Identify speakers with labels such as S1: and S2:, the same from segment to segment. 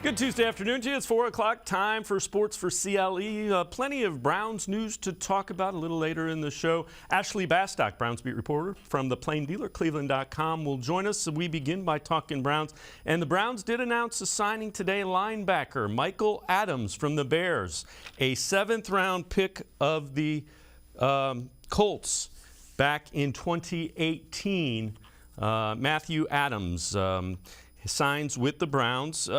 S1: Good Tuesday afternoon to you. It's 4 o'clock, time for Sports4CLE. Plenty of Browns news to talk about a little later in the show. Ashley Bastock, Browns beat reporter from the Plain Dealer, cleveland.com, will join us. We begin by talking Browns. And the Browns did announce a signing today, linebacker Michael Adams from the Bears, a 7th-round pick of the Colts back in 2018. Matthew Adams signs with the Browns.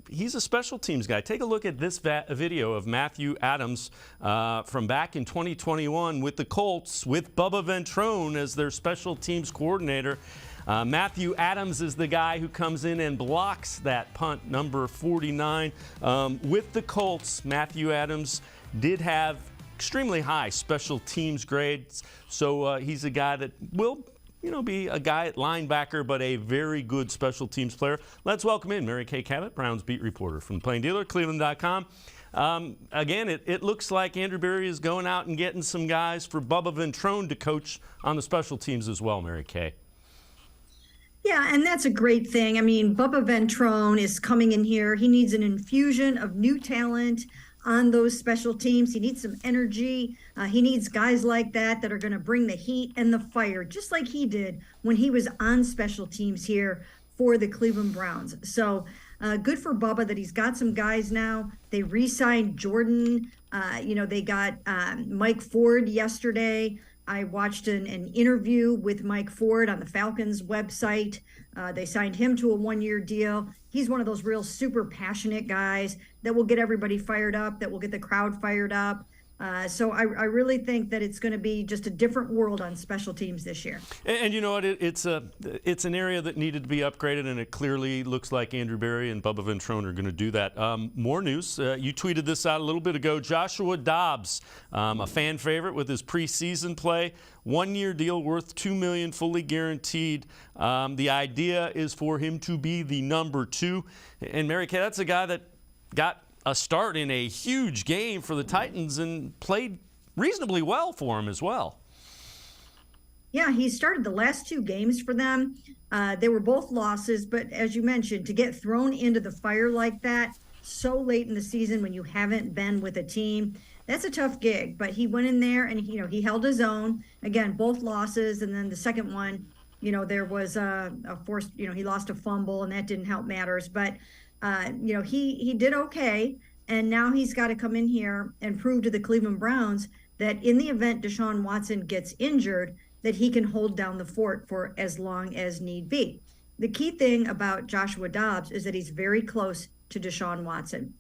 S1: He's a special teams guy. Take a look at this video of Matthew Adams from back in 2021 with the Colts with Bubba Ventrone as their special teams coordinator. Matthew Adams is the guy who comes in and blocks that punt, number 49. With the Colts, Matthew Adams did have extremely high special teams grades, so he's a guy that will be a guy at linebacker, but a very good special teams player. Let's welcome in Mary Kay Cabot, Browns beat reporter from Plain Dealer, cleveland.com. Again, it looks like Andrew Berry is going out and getting some guys for Bubba Ventrone to coach on the special teams as well, Mary Kay.
S2: Yeah, and that's a great thing. I mean, Bubba Ventrone is coming in here. He needs an infusion of new talent on those special teams. He needs some energy. He needs guys like that are going to bring the heat and the fire, just like he did when he was on special teams here for the Cleveland Browns. So good for Bubba that he's got some guys now. They re-signed Jordan. They got Mike Ford yesterday. I watched an interview with Mike Ford on the Falcons website. They signed him to a 1-year deal. He's one of those real super passionate guys that will get everybody fired up, that will get the crowd fired up. So I really think that it's going to be just a different world on special teams this year. And
S1: you know what? It's an area that needed to be upgraded, and it clearly looks like Andrew Berry and Bubba Ventrone are going to do that. More news. You tweeted this out a little bit ago. Joshua Dobbs, a fan favorite with his preseason play. 1-year deal worth $2 million, fully guaranteed. The idea is for him to be the number 2. And Mary Kay, that's a guy that got a start in a huge game for the Titans and played reasonably well for him as well.
S2: Yeah, he started the last 2 games for them. They were both losses, but as you mentioned, to get thrown into the fire like that so late in the season when you haven't been with a team, that's a tough gig. But he went in there and he held his own. Again, both losses, and then the second one, there was a forced, he lost a fumble, and that didn't help matters. But he did okay, and now he's got to come in here and prove to the Cleveland Browns that in the event Deshaun Watson gets injured, that he can hold down the fort for as long as need be. The key thing about Joshua Dobbs is that he's very close to Deshaun Watson.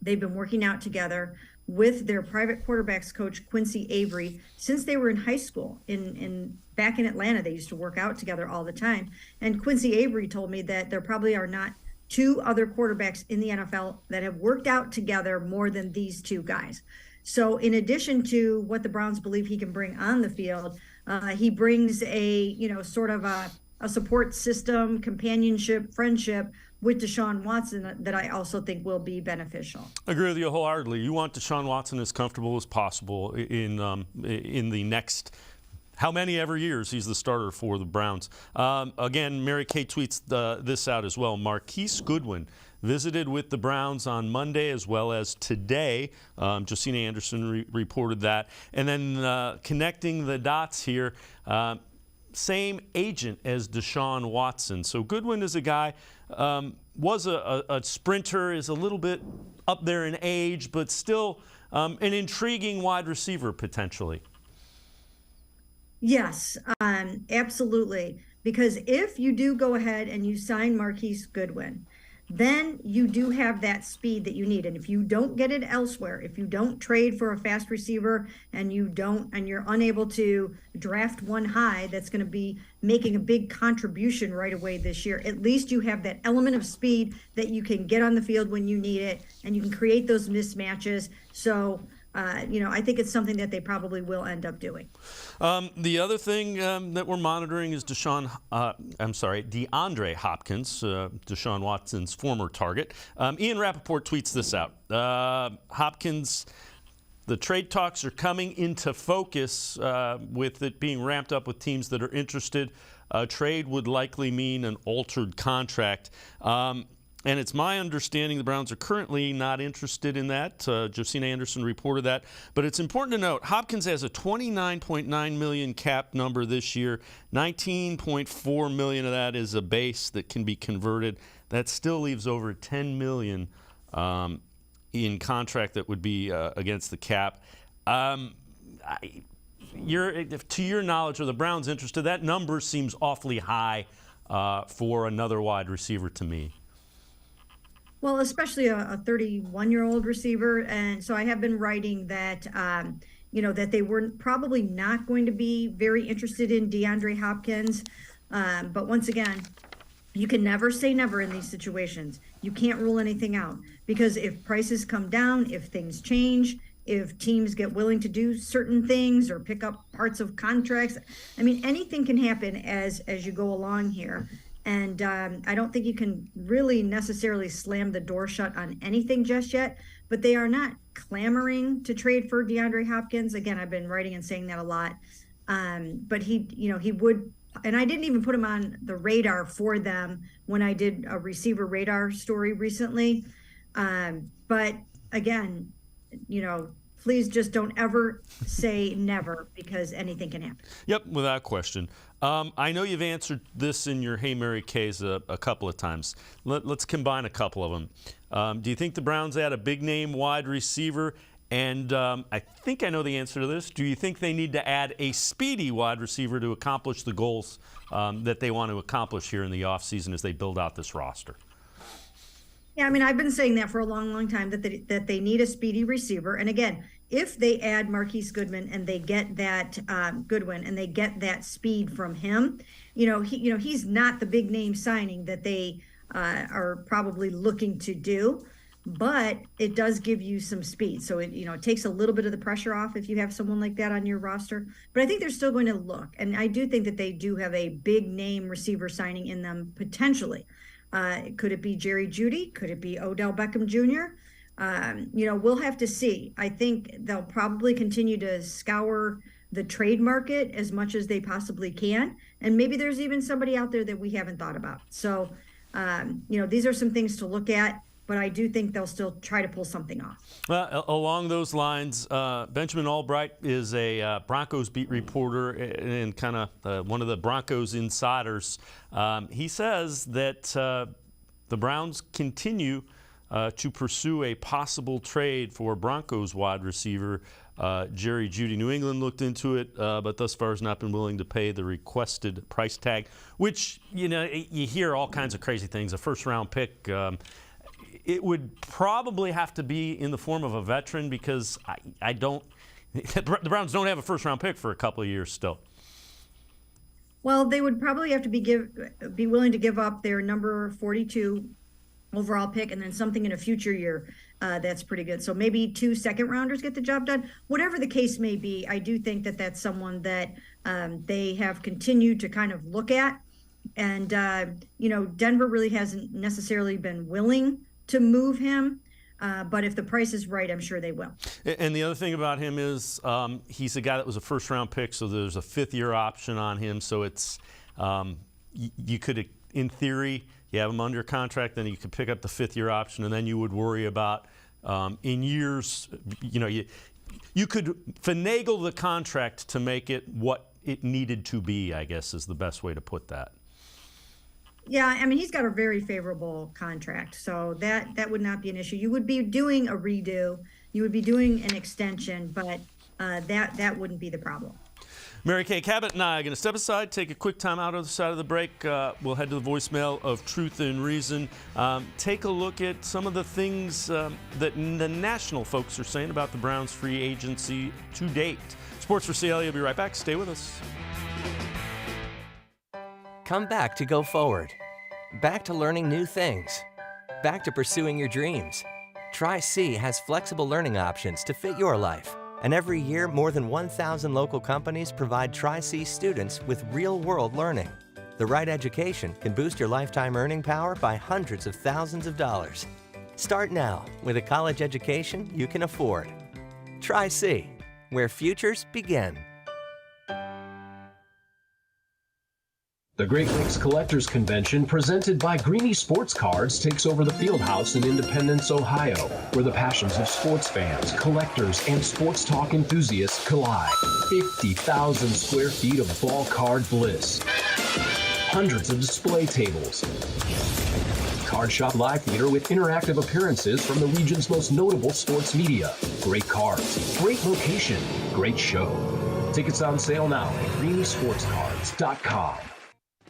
S2: They've been working out together with their private quarterbacks coach, Quincy Avery, since they were in high school. Back in Atlanta, they used to work out together all the time. And Quincy Avery told me that there probably are not 2 other quarterbacks in the NFL that have worked out together more than these 2 guys. So in addition to what the Browns believe he can bring on the field, he brings a sort of a support system, companionship, friendship with Deshaun Watson that I also think will be beneficial. I
S1: agree with you wholeheartedly. You want Deshaun Watson as comfortable as possible in the next how many ever years he's the starter for the Browns. Again, Mary Kay tweets this out as well. Marquise Goodwin visited with the Browns on Monday as well as today. Josina Anderson reported that. And then connecting the dots here, same agent as Deshaun Watson. So Goodwin is a guy, was a sprinter, is a little bit up there in age, but still an intriguing wide receiver potentially.
S2: Yes, absolutely. Because if you do go ahead and you sign Marquise Goodwin, then you do have that speed that you need. And if you don't get it elsewhere, if you don't trade for a fast receiver and you're unable to draft one high that's going to be making a big contribution right away this year, at least you have that element of speed that you can get on the field when you need it, and you can create those mismatches. So I think it's something that they probably will end up doing.
S1: The other thing that we're monitoring is DeAndre Hopkins, Deshaun Watson's former target. Ian Rappaport tweets this out. Hopkins, the trade talks are coming into focus with it being ramped up with teams that are interested. A trade would likely mean an altered contract. And it's my understanding the Browns are currently not interested in that. Josina Anderson reported that. But it's important to note, Hopkins has a $29.9 million cap number this year. $19.4 million of that is a base that can be converted. That still leaves over $10 million in contract that would be against the cap. To your knowledge, are the Browns interested? That number seems awfully high for another wide receiver to me.
S2: Well, especially a 31-year-old receiver. And so I have been writing that, that they were probably not going to be very interested in DeAndre Hopkins. But once again, you can never say never in these situations. You can't rule anything out, because if prices come down, if things change, if teams get willing to do certain things or pick up parts of contracts, I mean, anything can happen as you go along here. And I don't think you can really necessarily slam the door shut on anything just yet, but they are not clamoring to trade for DeAndre Hopkins. Again, I've been writing and saying that a lot. But he would, and I didn't even put him on the radar for them when I did a receiver radar story recently. But again, please just don't ever say never, because anything can happen.
S1: Yep, without question. I know you've answered this in your Hey Mary K's a couple of times. Let's combine a couple of them. Do you think the Browns add a big-name wide receiver? And I think I know the answer to this. Do you think they need to add a speedy wide receiver to accomplish the goals that they want to accomplish here in the offseason as they build out this roster?
S2: Yeah, I mean, I've been saying that for a long, long time, that they need a speedy receiver. And again, if they add Marquise Goodwin and they get that Goodwin and they get that speed from him, he's not the big name signing that they are probably looking to do, but it does give you some speed. So it takes a little bit of the pressure off if you have someone like that on your roster. But I think they're still going to look, and I do think that they do have a big name receiver signing in them potentially. Could it be Jerry Jeudy? Could it be Odell Beckham Jr.? We'll have to see. I think they'll probably continue to scour the trade market as much as they possibly can. And maybe there's even somebody out there that we haven't thought about. So, these are some things to look at, but I do think they'll still try to pull something off.
S1: Well, along those lines, Benjamin Albright is a Broncos beat reporter and kind of one of the Broncos insiders. He says that the Browns continue to pursue a possible trade for Broncos wide receiver Jerry Jeudy. New England looked into it, but thus far has not been willing to pay the requested price tag, which, you hear all kinds of crazy things. A first-round pick, it would probably have to be in the form of a veteran, because the Browns don't have a first-round pick for a couple of years still.
S2: Well, they would probably have to be willing to give up their number 42 overall pick, and then something in a future year that's pretty good. So maybe 2 second-rounders get the job done. Whatever the case may be, I do think that that's someone that they have continued to kind of look at. And, Denver really hasn't necessarily been willing to move him. But if the price is right, I'm sure they will.
S1: And the other thing about him is he's a guy that was a first-round pick, so there's a fifth-year option on him. So it's you could, in theory, you have him under contract, then you could pick up the fifth-year option, and then you would worry about in years, you could finagle the contract to make it what it needed to be, I guess is the best way to put that.
S2: Yeah, I mean, he's got a very favorable contract, so that would not be an issue. You would be doing a redo, you would be doing an extension, but that wouldn't be the problem.
S1: Mary Kay, Cabot and I are going to step aside, take a quick time out on the side of the break. We'll head to the voicemail of Truth and Reason. Take a look at some of the things that the national folks are saying about the Browns' free agency to date. Sports4CLE will be right back. Stay with us.
S3: Come back to go forward. Back to learning new things. Back to pursuing your dreams. Tri-C has flexible learning options to fit your life. And every year, more than 1,000 local companies provide Tri-C students with real-world learning. The right education can boost your lifetime earning power by hundreds of thousands of dollars. Start now with a college education you can afford. Tri-C, where futures begin.
S4: The Great Lakes Collectors Convention, presented by Greenie Sports Cards, takes over the Fieldhouse in Independence, Ohio, where the passions of sports fans, collectors, and sports talk enthusiasts collide. 50,000 square feet of ball card bliss. Hundreds of display tables. Card Shop Live Theater with interactive appearances from the region's most notable sports media. Great cards, great location, great show. Tickets on sale now at greeniesportscards.com.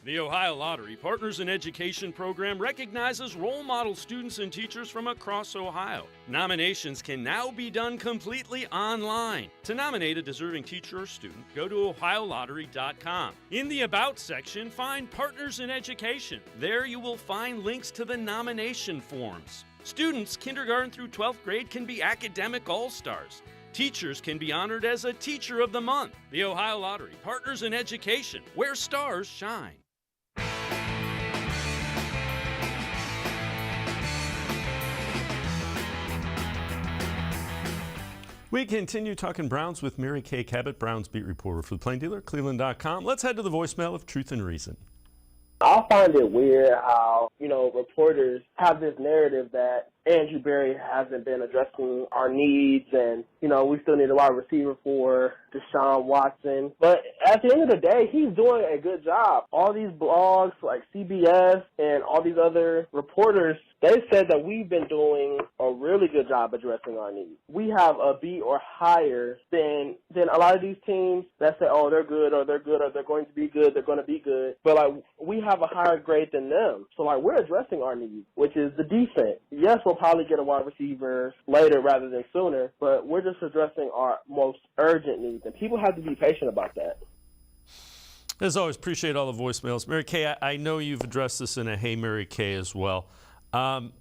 S1: The Ohio Lottery Partners in Education program recognizes role model students and teachers from across Ohio. Nominations can now be done completely online. To nominate a deserving teacher or student, go to ohiolottery.com. In the About section, find Partners in Education. There you will find links to the nomination forms. Students, kindergarten through 12th grade, can be academic all-stars. Teachers can be honored as a Teacher of the Month. The Ohio Lottery Partners in Education, where stars shine. We continue talking Browns with Mary Kay Cabot, Browns beat reporter for the Plain Dealer, cleveland.com. Let's head to the voicemail of Truth and Reason.
S5: I find it weird how, reporters have this narrative that Andrew Berry hasn't been addressing our needs and, we still need a wide receiver for Deshaun Watson. But at the end of the day, he's doing a good job. All these blogs like CBS and all these other reporters, they said that we've been doing a really good job addressing our needs. We have a B or higher than a lot of these teams that say, oh, they're good or they're going to be good, they're going to be good. But, we have a higher grade than them. So, we're addressing our needs, which is the defense. Yes, we'll probably get a wide receiver later rather than sooner, but we're just addressing our most urgent needs. And people have to be patient about that.
S1: As always, appreciate all the voicemails. Mary Kay, I know you've addressed this in a Hey Mary Kay as well.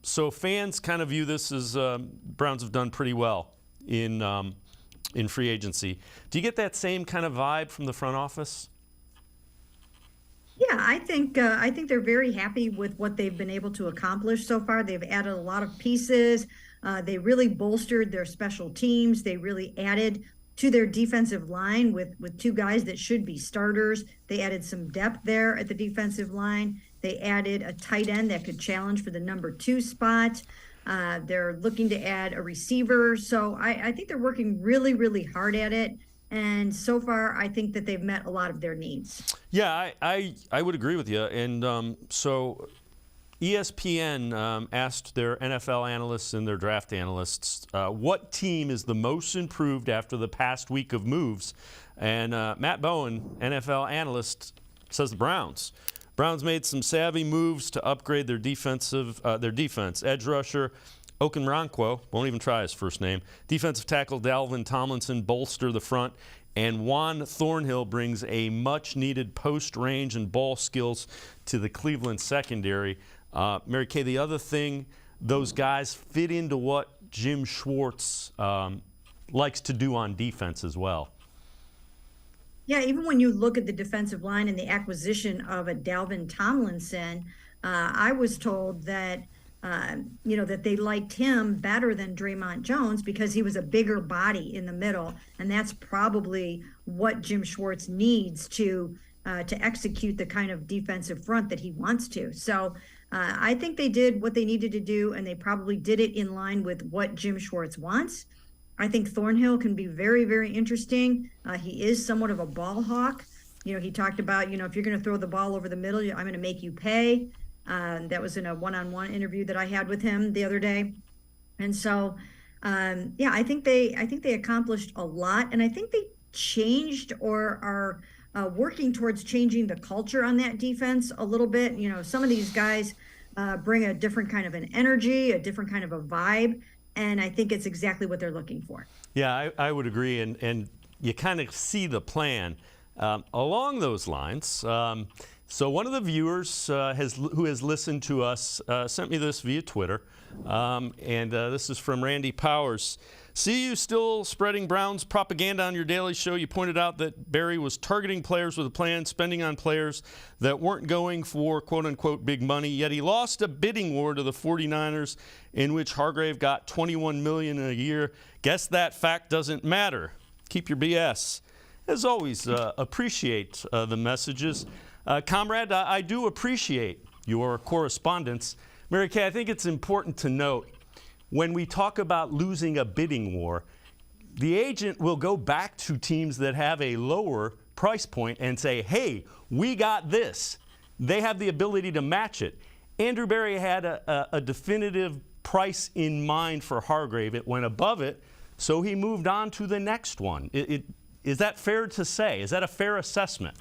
S1: So fans kind of view this as Browns have done pretty well in free agency. Do you get that same kind of vibe from the front office?
S2: Yeah, I think they're very happy with what they've been able to accomplish so far. They've added a lot of pieces. They really bolstered their special teams. They really added to their defensive line with two guys that should be starters. They added some depth there at the defensive line. They added a tight end that could challenge for the number 2 spot. They're looking to add a receiver. So I think they're working really, really hard at it. And so far, I think that they've met a lot of their needs.
S1: Yeah, I would agree with you. And so ESPN asked their NFL analysts and their draft analysts what team is the most improved after the past week of moves. And Matt Bowen, NFL analyst, says the Browns. Browns made some savvy moves to upgrade their defense. Edge rusher Okunrankwo, won't even try his first name. Defensive tackle Dalvin Tomlinson bolster the front. And Juan Thornhill brings a much-needed post-range and ball skills to the Cleveland secondary. Mary Kay, the other thing, those guys fit into what Jim Schwartz likes to do on defense as well.
S2: Yeah, even when you look at the defensive line and the acquisition of a Dalvin Tomlinson, I was told that that they liked him better than Draymond Jones because he was a bigger body in the middle, and that's probably what Jim Schwartz needs to execute the kind of defensive front that he wants to. So I think they did what they needed to do, and they probably did it in line with what Jim Schwartz wants. I think Thornhill can be very, very interesting. He is somewhat of a ball hawk. He talked about, if you're going to throw the ball over the middle, I'm going to make you pay. That was in a one-on-one interview that I had with him the other day. And so, I think they accomplished a lot, and I think they changed or are working towards changing the culture on that defense a little bit. Some of these guys bring a different kind of an energy, a different kind of a vibe, and I think it's exactly what they're looking for. Yeah,
S1: I would agree, and you kind of see the plan along those lines. So one of the viewers who has listened to us sent me this via Twitter, and this is from Randy Powers. See you still spreading Browns propaganda on your daily show. You pointed out that Berry was targeting players with a plan, spending on players that weren't going for quote-unquote big money, yet he lost a bidding war to the 49ers in which Hargrave got $21 million a year. Guess that fact doesn't matter. Keep your BS. As always, appreciate the messages. Comrade, I do appreciate your correspondence. Mary Kay, I think it's important to note when we talk about losing a bidding war, the agent will go back to teams that have a lower price point and say, hey, we got this. They have the ability to match it. Andrew Berry had a definitive price in mind for Hargrave. It went above it, so he moved on to the next one. Is that fair to say? Is that a fair assessment?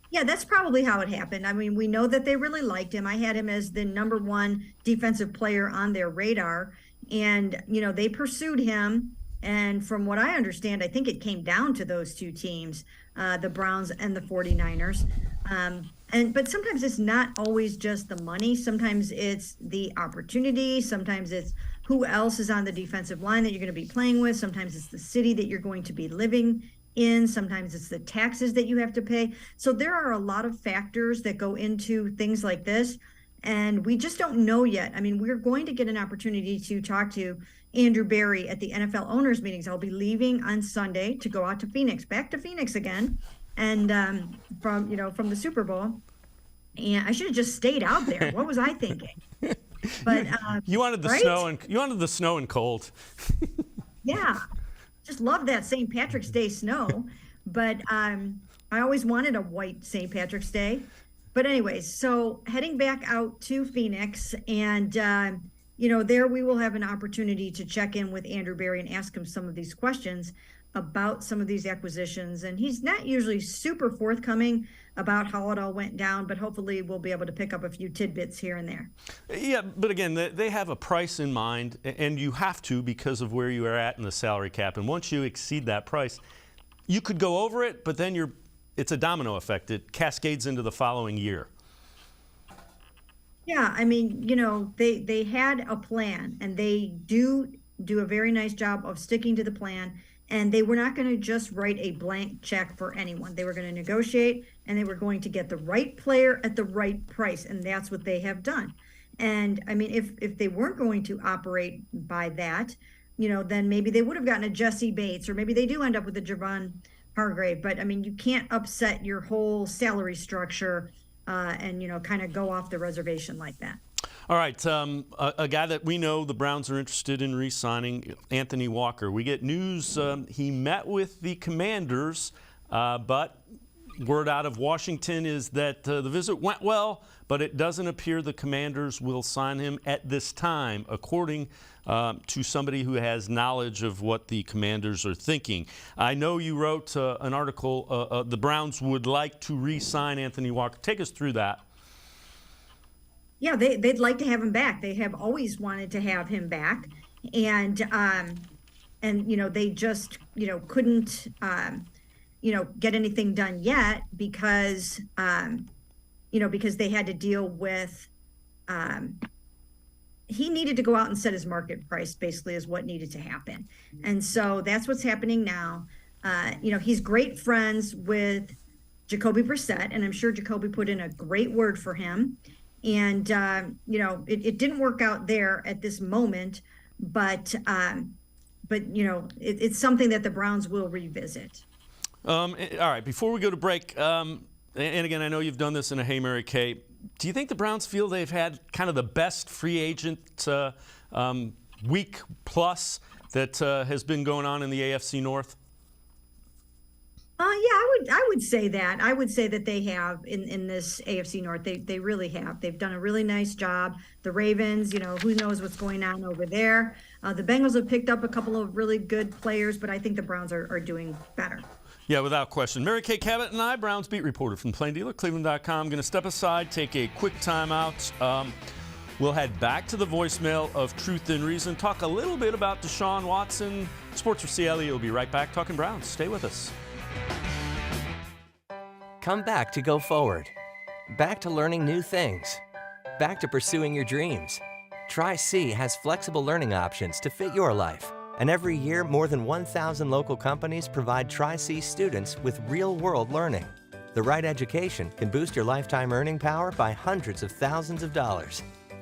S2: Yeah, that's probably how it happened. I mean, we know that they really liked him. I had him as the #1 defensive player on their radar. And, they pursued him. And from what I understand, I think it came down to those two teams, the Browns and the 49ers. But sometimes it's not always just the money. Sometimes it's the opportunity. Sometimes it's who else is on the defensive line that you're going to be playing with. Sometimes it's the city that you're going to be living in. Sometimes it's the taxes that you have to pay. So there are a lot of factors that go into things like this. And we just don't know yet. I mean, we're going to get an opportunity to talk to Andrew Berry at the NFL owners meetings. I'll be leaving on Sunday to go out to Phoenix, back to Phoenix again. And from the Super Bowl. And I should have just stayed out there. What was I thinking? But
S1: you wanted the
S2: right?
S1: snow and cold.
S2: Yeah. Just love that St. Patrick's Day snow, but I always wanted a white St. Patrick's Day. But anyways, so heading back out to Phoenix, and there we will have an opportunity to check in with Andrew Berry and ask him some of these questions about some of these acquisitions. And he's not usually super forthcoming about how it all went down, but hopefully we'll be able to pick up a few tidbits here and there.
S1: Yeah, but again, they have a price in mind, and you have to because of where you are at in the salary cap. And once you exceed that price, you could go over it, but then it's a domino effect. It cascades into the following year.
S2: Yeah, I mean, they had a plan, and they do a very nice job of sticking to the plan. And they were not going to just write a blank check for anyone. They were going to negotiate, and they were going to get the right player at the right price. And that's what they have done. And I mean, if they weren't going to operate by that, then maybe they would have gotten a Jesse Bates, or maybe they do end up with a Javon Hargrave. But I mean, you can't upset your whole salary structure and, kind of go off the reservation like that.
S1: All right, a guy that we know the Browns are interested in re-signing, Anthony Walker. We get news he met with the Commanders, but word out of Washington is that the visit went well, but it doesn't appear the Commanders will sign him at this time, according to somebody who has knowledge of what the Commanders are thinking. I know you wrote an article, the Browns would like to re-sign Anthony Walker. Take us through that.
S2: Yeah, they'd like to have him back. They have always wanted to have him back, and they just couldn't get anything done yet because they had to deal with he needed to go out and set his market price, basically, is what needed to happen. And so that's what's happening now. He's great friends with Jacoby Brissett, and I'm sure Jacoby put in a great word for him. And, it didn't work out there at this moment, but it's something that the Browns will revisit.
S1: All right, before we go to break, and again, I know you've done this in a Hey Mary Kay, do you think the Browns feel they've had kind of the best free agent week plus that has been going on in the AFC North?
S2: Yeah, I would say that. I would say that they have in this AFC North. They really have. They've done a really nice job. The Ravens, who knows what's going on over there. The Bengals have picked up a couple of really good players, but I think the Browns are doing better.
S1: Yeah, without question. Mary Kay Cabot and I, Browns beat reporter from Plain Dealer, cleveland.com, going to step aside, take a quick timeout. We'll head back to the voicemail of Truth and Reason, talk a little bit about Deshaun Watson. Sports4CLE will be right back talking Browns. Stay with us.
S3: Come back to go forward. Back to learning new things. Back to pursuing your dreams. Tri-C has flexible learning options to fit your life. And every year, more than 1,000 local companies provide Tri-C students with real-world learning. The right education can boost your lifetime earning power by hundreds of thousands of dollars.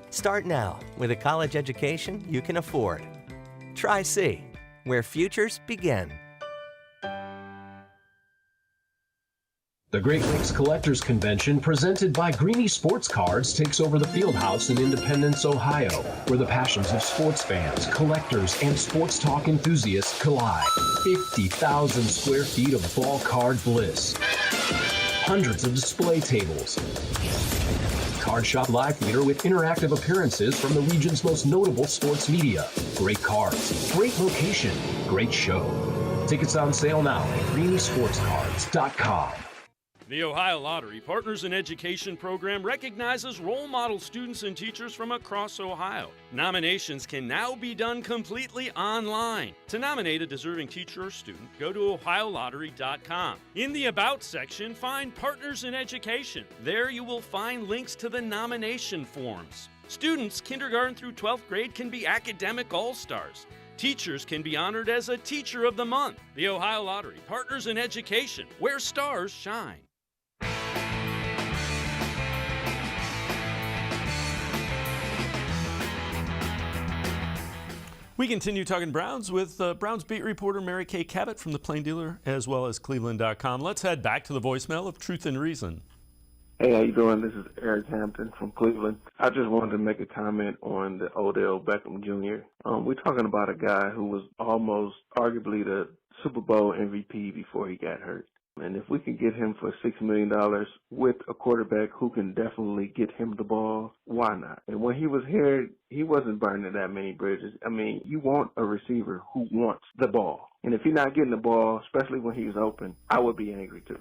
S3: Start now with a college education you can afford. Tri-C, where futures begin.
S4: The Great Lakes Collectors Convention, presented by Greenie Sports Cards, takes over the Fieldhouse in Independence, Ohio, where the passions of sports fans, collectors, and sports talk enthusiasts collide. 50,000 square feet of ball card bliss. Hundreds of display tables. Card Shop Live Theater with interactive appearances from the region's most notable sports media. Great cards, great location, great show. Tickets on sale now at greeniesportscards.com.
S1: The Ohio Lottery Partners in Education program recognizes role model students and teachers from across Ohio. Nominations can now be done completely online. To nominate a deserving teacher or student, go to ohiolottery.com. In the About section, find Partners in Education. There you will find links to the nomination forms. Students kindergarten through 12th grade can be academic all-stars. Teachers can be honored as a Teacher of the Month. The Ohio Lottery Partners in Education, where stars shine. We continue talking Browns with Browns beat reporter Mary Kay Cabot from the Plain Dealer, as well as cleveland.com. Let's head back to the voicemail of Truth and Reason.
S6: Hey, how you doing? This is Eric Hampton from Cleveland. I just wanted to make a comment on the Odell Beckham Jr. We're talking about a guy who was almost arguably the Super Bowl MVP before he got hurt. And if we can get him for $6 million with a quarterback who can definitely get him the ball, why not? And when he was here, he wasn't burning that many bridges. I mean, you want a receiver who wants the ball. And if he's not getting the ball, especially when he's open, I would be angry too.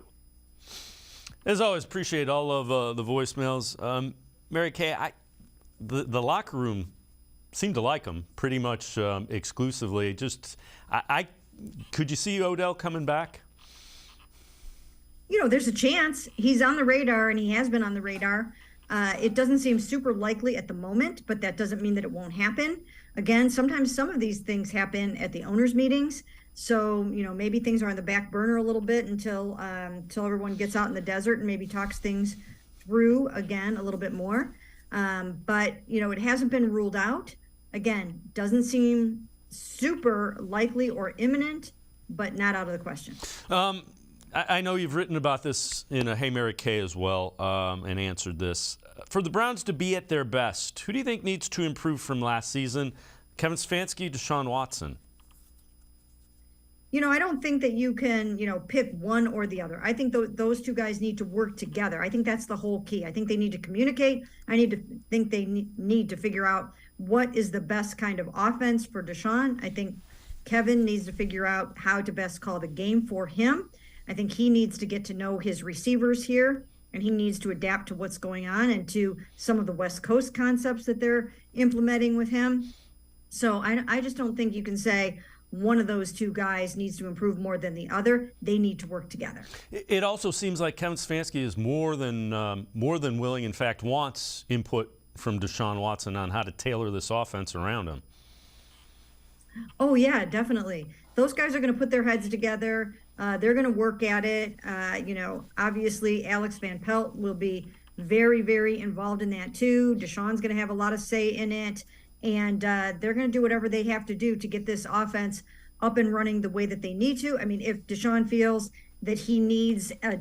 S1: As always, appreciate all of the voicemails. Mary Kay, the locker room seemed to like him pretty much exclusively. Could you see Odell coming back?
S2: You know, there's a chance. He's on the radar, and he has been on the radar. It doesn't seem super likely at the moment, but that doesn't mean that it won't happen. Again, sometimes some of these things happen at the owners' meetings. So, you know, maybe things are on the back burner a little bit until everyone gets out in the desert and maybe talks things through again a little bit more. But, you know, it hasn't been ruled out. Again, doesn't seem super likely or imminent, but not out of the question.
S1: I know you've written about this in a Hey Mary Kay as well and answered this. For the Browns to be at their best, who do you think needs to improve from last season? Kevin Stefanski, Deshaun Watson?
S2: You know, I don't think that you can, you know, pick one or the other. I think those two guys need to work together. I think that's the whole key. I think they need to communicate. I think they need to figure out what is the best kind of offense for Deshaun. I think Kevin needs to figure out how to best call the game for him. I think he needs to get to know his receivers here, and he needs to adapt to what's going on and to some of the West Coast concepts that they're implementing with him. So I just don't think you can say one of those two guys needs to improve more than the other. They need to work together.
S1: It also seems like Kevin Stefanski is more than willing, in fact, wants input from Deshaun Watson on how to tailor this offense around him.
S2: Oh, yeah, definitely. Those guys are going to put their heads together. They're going to work at it. You know, obviously, Alex Van Pelt will be very, very involved in that, too. Deshaun's going to have a lot of say in it. And they're going to do whatever they have to do to get this offense up and running the way that they need to. I mean, if Deshaun feels that he needs, a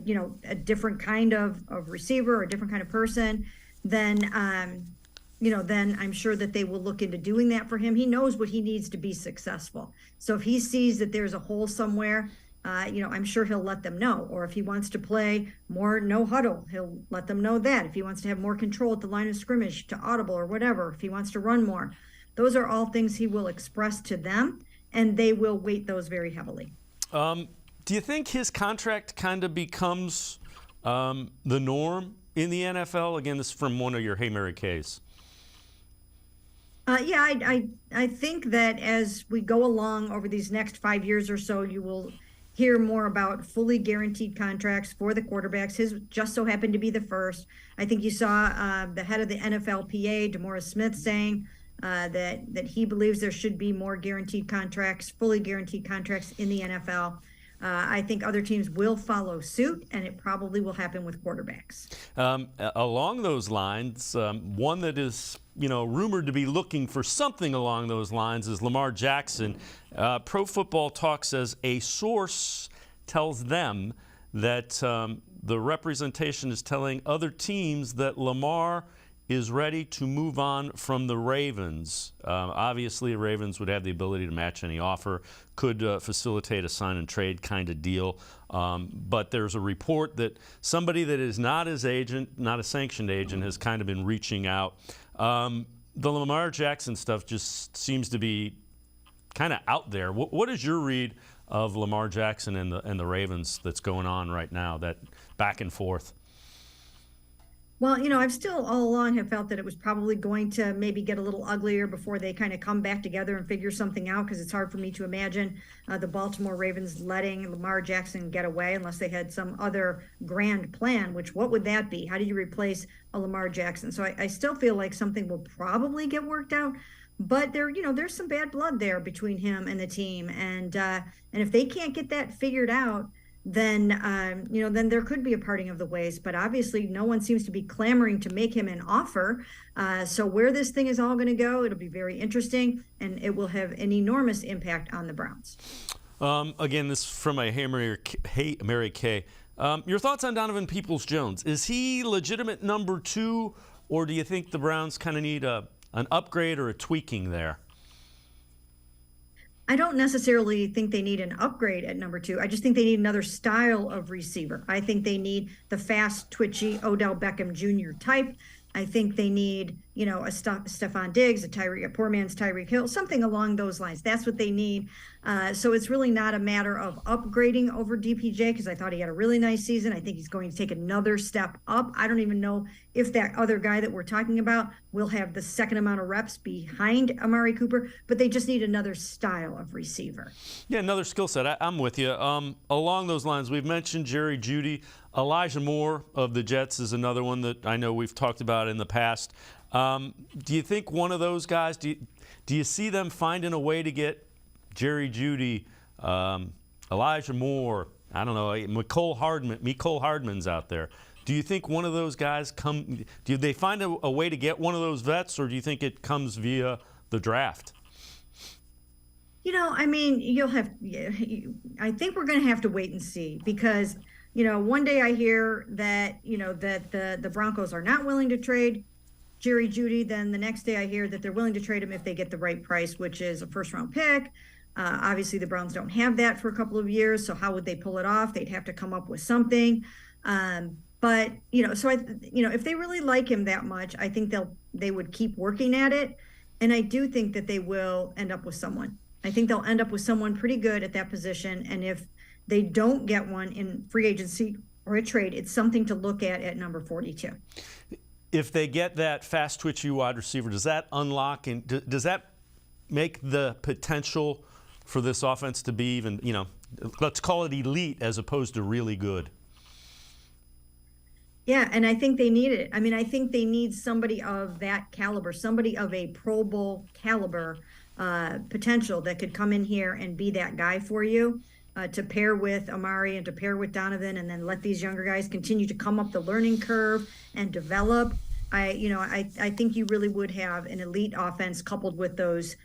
S2: different kind of receiver or a different kind of person, then then I'm sure that they will look into doing that for him. He knows what he needs to be successful. So if he sees that there's a hole somewhere, I'm sure he'll let them know. Or if he wants to play more no huddle, he'll let them know that. If he wants to have more control at the line of scrimmage to audible or whatever, if he wants to run more, those are all things he will express to them, and they will weight those very heavily.
S1: Do you think his contract kind of becomes the norm in the NFL? Again, this is from one of your Hey Mary Kays.
S2: I think that as we go along over these next 5 years or so, you will hear more about fully guaranteed contracts for the quarterbacks. His just so happened to be the first. I think you saw the head of the NFLPA, DeMaurice Smith, saying that he believes there should be more guaranteed contracts, fully guaranteed contracts in the NFL. I think other teams will follow suit, and it probably will happen with quarterbacks.
S1: Along those lines, one that is rumored to be looking for something along those lines is Lamar Jackson. Pro Football Talk says a source tells them that the representation is telling other teams that Lamar is ready to move on from the Ravens. Obviously, the Ravens would have the ability to match any offer, could facilitate a sign and trade kind of deal. But there's a report that somebody that is not his agent, not a sanctioned agent, has kind of been reaching out. The Lamar Jackson stuff just seems to be kind of out there. What is your read of Lamar Jackson and the Ravens that's going on right now, that back and forth?
S2: Well, I've still all along have felt that it was probably going to maybe get a little uglier before they kind of come back together and figure something out, because it's hard for me to imagine the Baltimore Ravens letting Lamar Jackson get away unless they had some other grand plan, which what would that be? How do you replace a Lamar Jackson? So I still feel like something will probably get worked out. But there's some bad blood there between him and the team. And if they can't get that figured out, then there could be a parting of the ways. But obviously, no one seems to be clamoring to make him an offer. So where this thing is all going to go, it'll be very interesting, and it will have an enormous impact on the Browns.
S1: Again, this is from a Hey Mary Kay. Your thoughts on Donovan Peoples-Jones? Is he legitimate number 2, or do you think the Browns kind of need an upgrade or a tweaking there?
S2: I don't necessarily think they need an upgrade at number 2. I just think they need another style of receiver. I think they need the fast, twitchy Odell Beckham Jr. type. I think they need, a Stephon Diggs, a poor man's Tyreek Hill, something along those lines. That's what they need. So it's really not a matter of upgrading over DPJ, because I thought he had a really nice season. I think he's going to take another step up. I don't even know if that other guy that we're talking about will have the second amount of reps behind Amari Cooper, but they just need another style of receiver. Yeah,
S1: another skill set. I'm with you. Along those lines, we've mentioned Jerry Jeudy. Elijah Moore of the Jets is another one that I know we've talked about in the past. Do you think one of those guys, do you see them finding a way to get Jerry Jeudy, Elijah Moore, I don't know, Mecole Hardman's out there. Do you think one of those guys do they find a way to get one of those vets, or do you think it comes via the draft?
S2: I think we're going to have to wait and see, because one day I hear that, that the Broncos are not willing to trade Jerry Jeudy. Then the next day I hear that they're willing to trade him if they get the right price, which is a first-round pick. Obviously, the Browns don't have that for a couple of years, so how would they pull it off? They'd have to come up with something. But if they really like him that much, I think they would keep working at it. And I do think that they will end up with someone. I think they'll end up with someone pretty good at that position. And if they don't get one in free agency or a trade, it's something to look at number 42.
S1: If they get that fast, twitchy wide receiver, does that unlock and does that make the potential for this offense to be even, let's call it elite as opposed to really good?
S2: Yeah, and I think they need it. I think they need somebody of that caliber, somebody of a Pro Bowl caliber potential that could come in here and be that guy for you. To pair with Amari and to pair with Donovan, and then let these younger guys continue to come up the learning curve and develop. I think you really would have an elite offense coupled with those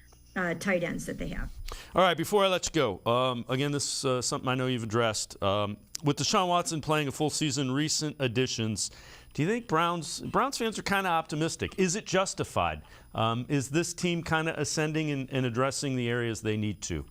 S2: tight ends that they have.
S1: All right, before I let you go, again, this is something I know you've addressed. With Deshaun Watson playing a full season, recent additions, do you think Browns fans are kind of optimistic? Is it justified? Is this team kind of ascending and addressing the areas they need to?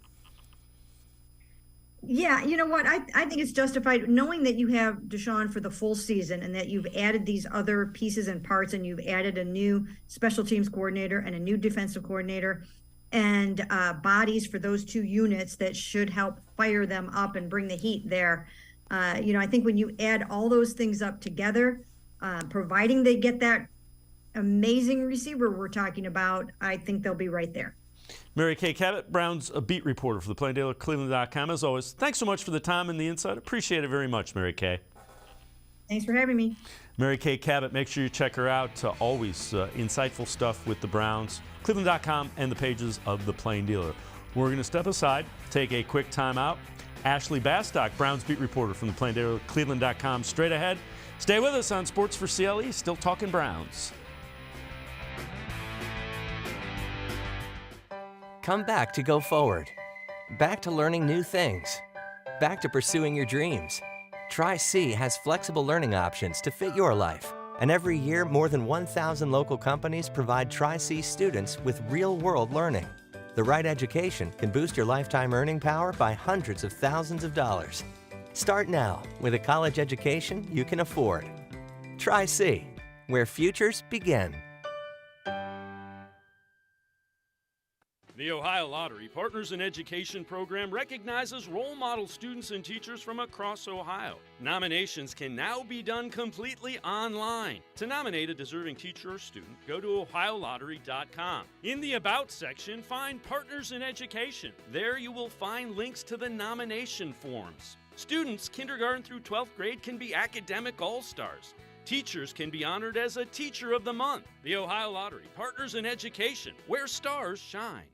S2: Yeah, you know what? I think it's justified, knowing that you have Deshaun for the full season and that you've added these other pieces and parts, and you've added a new special teams coordinator and a new defensive coordinator and bodies for those two units that should help fire them up and bring the heat there. I think when you add all those things up together, providing they get that amazing receiver we're talking about, I think they'll be right there.
S1: Mary Kay Cabot, Browns beat reporter for the Plain Dealer, cleveland.com. As always, thanks so much for the time and the insight. Appreciate it very much, Mary Kay.
S2: Thanks for having me.
S1: Mary Kay Cabot, make sure you check her out. Always insightful stuff with the Browns, cleveland.com, and the pages of the Plain Dealer. We're going to step aside, take a quick time out. Ashley Bastock, Browns beat reporter from the Plain Dealer, cleveland.com, straight ahead. Stay with us on Sports4CLE, still talking Browns.
S3: Come back to go forward. Back to learning new things. Back to pursuing your dreams. Tri-C has flexible learning options to fit your life. And every year, more than 1,000 local companies provide Tri-C students with real-world learning. The right education can boost your lifetime earning power by hundreds of thousands of dollars. Start now with a college education you can afford. Tri-C, where futures begin.
S1: The Ohio Lottery Partners in Education program recognizes role model students and teachers from across Ohio. Nominations can now be done completely online. To nominate a deserving teacher or student, go to ohiolottery.com. In the About section, find Partners in Education. There you will find links to the nomination forms. Students kindergarten through 12th grade can be academic all-stars. Teachers can be honored as a Teacher of the Month. The Ohio Lottery Partners in Education, where stars shine.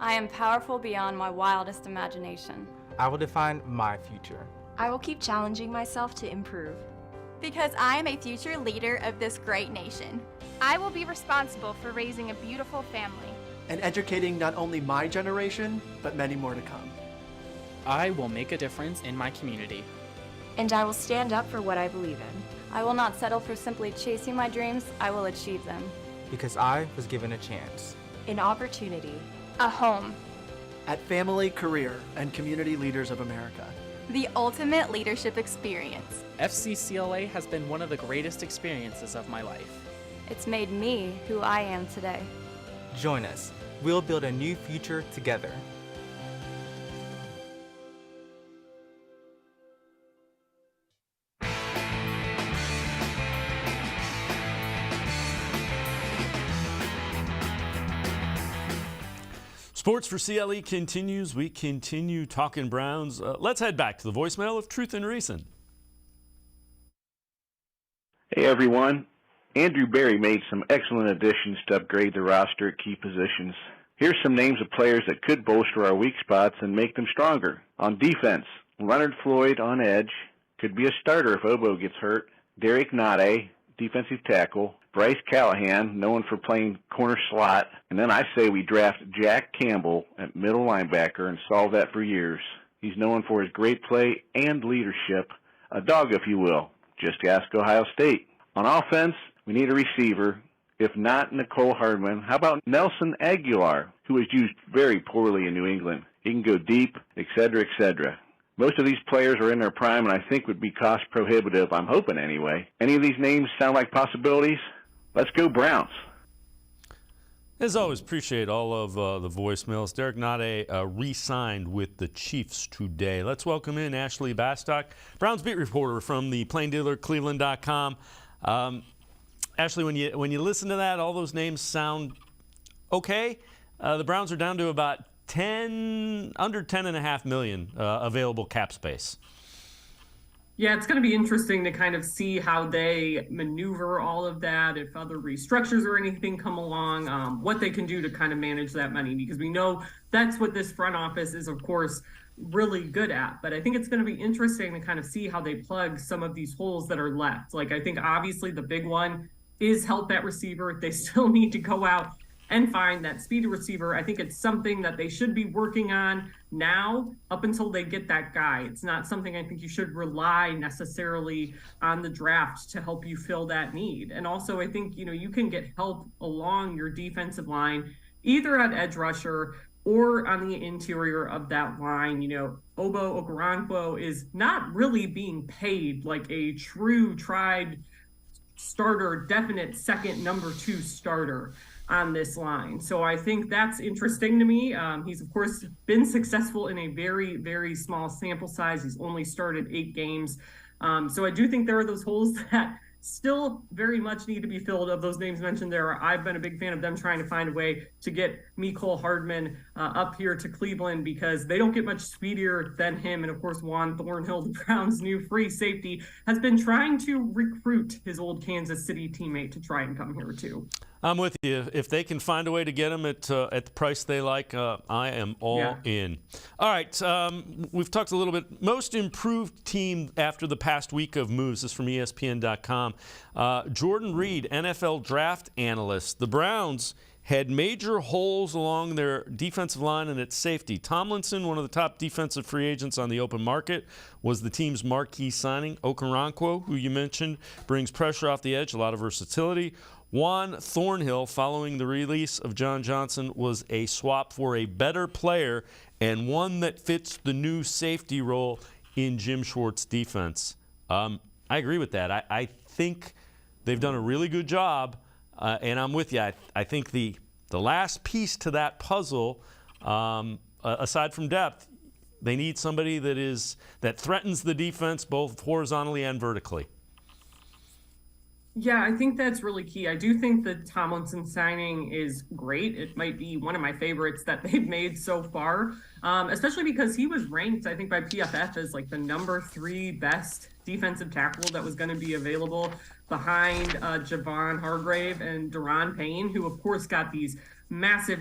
S7: I am powerful beyond my wildest imagination.
S8: I will define my future.
S9: I will keep challenging myself to improve.
S10: Because I am a future leader of this great nation.
S11: I will be responsible for raising a beautiful family.
S12: And educating not only my generation, but many more to come.
S8: I will make a difference in my community.
S9: And I will stand up for what I believe in.
S7: I will not settle for simply chasing my dreams. I will achieve them.
S8: Because I was given a chance.
S9: An opportunity.
S11: A home.
S12: At Family, Career, and Community Leaders of America.
S10: The ultimate leadership experience.
S8: FCCLA has been one of the greatest experiences of my life.
S7: It's made me who I am today.
S8: Join us. We'll build a new future together.
S1: Sports4CLE continues. We continue talking Browns. Let's head back to the voicemail of Truth and Reason.
S13: Hey, everyone. Andrew Berry made some excellent additions to upgrade the roster at key positions. Here's some names of players that could bolster our weak spots and make them stronger. On defense, Leonard Floyd on edge. Could be a starter if Obo gets hurt. Derek Nade, defensive tackle. Bryce Callahan, known for playing corner slot. And then I say we draft Jack Campbell at middle linebacker and solve that for years. He's known for his great play and leadership. A dog, if you will. Just ask Ohio State. On offense, we need a receiver. If not Nicole Hardman, how about Nelson Aguilar, who was used very poorly in New England? He can go deep, etc., etc. Most of these players are in their prime and I think would be cost prohibitive, I'm hoping anyway. Any of these names sound like possibilities? Let's go Browns.
S1: As always, appreciate all of the voicemails. Derek Nade re-signed with the Chiefs today. Let's welcome in Ashley Bastock, Browns beat reporter from the Plain Dealer, cleveland.com. Ashley, when you listen to that, all those names sound okay. The Browns are down to about under $10.5 million available cap space.
S14: Yeah, it's going to be interesting to kind of see how they maneuver all of that, if other restructures or anything come along, what they can do to kind of manage that money, because we know that's what this front office is, of course, really good at. But I think it's going to be interesting to kind of see how they plug some of these holes that are left. Like, I think obviously the big one is help at receiver. They still need to go out and find that speedy receiver. I think it's something that they should be working on now up until they get that guy. It's not something I think you should rely necessarily on the draft to help you fill that need. And also, I think, you can get help along your defensive line, either at edge rusher or on the interior of that line. Obo Okoronkwo is not really being paid like a true tried starter, definite second number 2 starter on this line. So I think that's interesting to me. He's, of course, been successful in a very, very small sample size. He's only started 8 games. So I do think there are those holes that still very much need to be filled. Of those names mentioned there, I've been a big fan of them trying to find a way to get Mecole Hardman up here to Cleveland, because they don't get much speedier than him. And of course, Juan Thornhill, the Browns' new free safety, has been trying to recruit his old Kansas City teammate to try and come here too.
S1: I'm with you. If they can find a way to get him at the price they like, I am all in. All right, we've talked a little bit. Most improved team after the past week of moves. This is from ESPN.com. Jordan Reed, NFL draft analyst. The Browns had major holes along their defensive line and its safety. Tomlinson, one of the top defensive free agents on the open market, was the team's marquee signing. Okoronkwo, who you mentioned, brings pressure off the edge, a lot of versatility. Juan Thornhill, following the release of John Johnson, was a swap for a better player and one that fits the new safety role in Jim Schwartz's defense. I agree with that. I think they've done a really good job, and I'm with you. I think the last piece to that puzzle, aside from depth, they need somebody that threatens the defense both horizontally and vertically.
S14: Yeah, I think that's really key. I do think the Tomlinson signing is great. It might be one of my favorites that they've made so far, especially because he was ranked, I think, by PFF as like the number 3 best defensive tackle that was going to be available behind Javon Hargrave and Daron Payne, who, of course, got these massive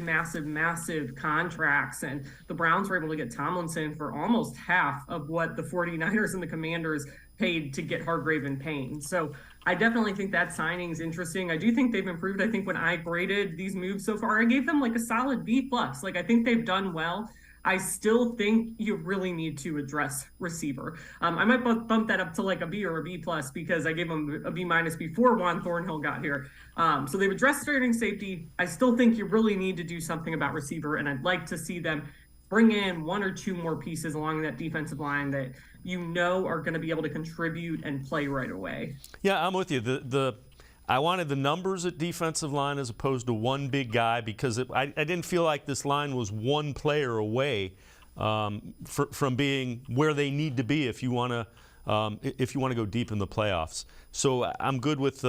S14: contracts. And the Browns were able to get Tomlinson for almost half of what the 49ers and the Commanders paid to get Hargrave and Payne. So I definitely think that signing is interesting. I do think they've improved. I think when I graded these moves so far, I gave them like a solid B+. Like, I think they've done well. I still think you really need to address receiver. I might bump that up to like a B or a B+ because I gave them a B- before Juan Thornhill got here. So they've addressed starting safety. I still think you really need to do something about receiver, and I'd like to see them bring in 1 or 2 more pieces along that defensive line that you know are going to be able to contribute and play right away.
S1: Yeah, I'm with you. I wanted the numbers at defensive line as opposed to one big guy because I didn't feel like this line was one player away from being where they need to be if you want to go deep in the playoffs. So I'm good with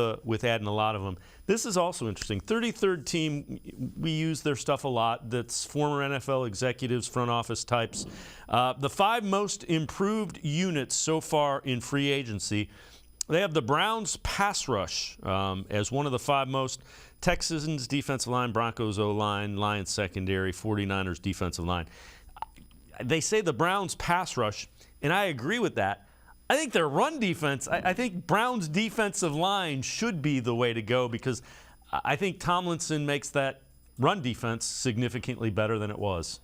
S1: adding a lot of them. This is also interesting. 33rd team, we use their stuff a lot. That's former NFL executives, front office types. The 5 most improved units so far in free agency. They have the Browns pass rush as one of the 5 most. Texans defensive line, Broncos O-line, Lions secondary, 49ers defensive line. They say the Browns pass rush, and I agree with that. I think their run defense, I think Browns defensive line should be the way to go because I think Tomlinson makes that run defense significantly better than it was.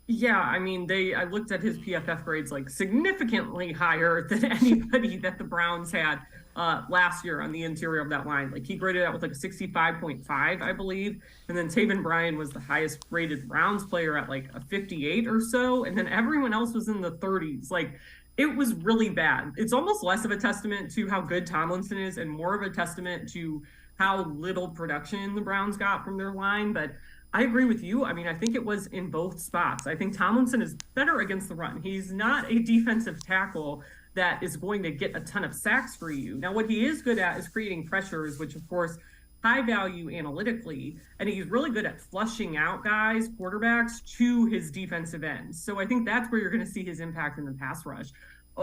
S14: Yeah, I mean, I looked at his PFF grades like significantly higher than anybody that the Browns had last year on the interior of that line. Like, he graded out with like a 65.5, I believe. And then Taven Bryan was the highest rated Browns player at like a 58 or so. And then everyone else was in the 30s. Like, it was really bad. It's almost less of a testament to how good Tomlinson is and more of a testament to how little production the Browns got from their line. But I agree with you. I mean, I think it was in both spots. I think Tomlinson is better against the run. He's not a defensive tackle that is going to get a ton of sacks for you. Now, what he is good at is creating pressures, which, of course, high value analytically, and he's really good at flushing out guys, quarterbacks, to his defensive ends. So I think that's where you're going to see his impact in the pass rush.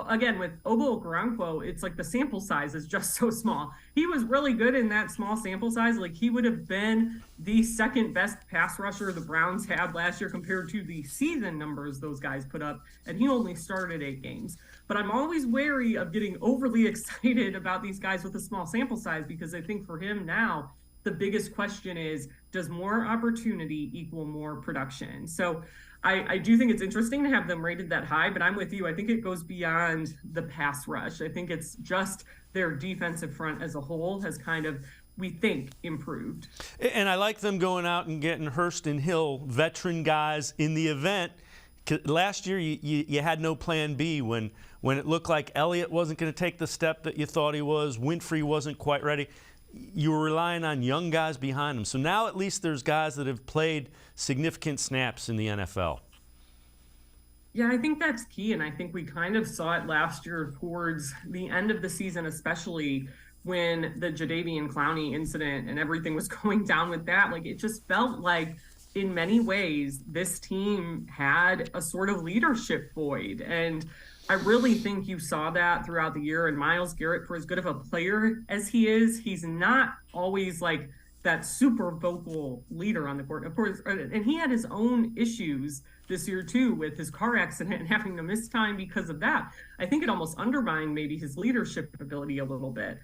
S14: Again, with Obo Okoronkwo, it's like the sample size is just so small. He was really good in that small sample size. Like, he would have been the second best pass rusher the Browns had last year compared to the season numbers those guys put up, and he only started 8 games. But I'm always wary of getting overly excited about these guys with a small sample size because I think for him now, the biggest question is, does more opportunity equal more production? So I do think it's interesting to have them rated that high, but I'm with you. I think it goes beyond the pass rush. I think it's just their defensive front as a whole has kind of, we think, improved.
S1: And I like them going out and getting Hurst and Hill, veteran guys, in the event. Last year, you had no plan B when it looked like Elliott wasn't going to take the step that you thought he was, Winfrey wasn't quite ready. You were relying on young guys behind them. So now at least there's guys that have played significant snaps in the NFL.
S14: Yeah, I think that's key. And I think we kind of saw it last year towards the end of the season, especially when the Jadeveon Clowney incident and everything was going down with that. Like, it just felt like in many ways this team had a sort of leadership void. And I really think you saw that throughout the year. And Myles Garrett, for as good of a player as he is, he's not always like that super vocal leader on the court. Of course, and he had his own issues this year too with his car accident and having to miss time because of that. I think it almost undermined maybe his leadership ability a little bit.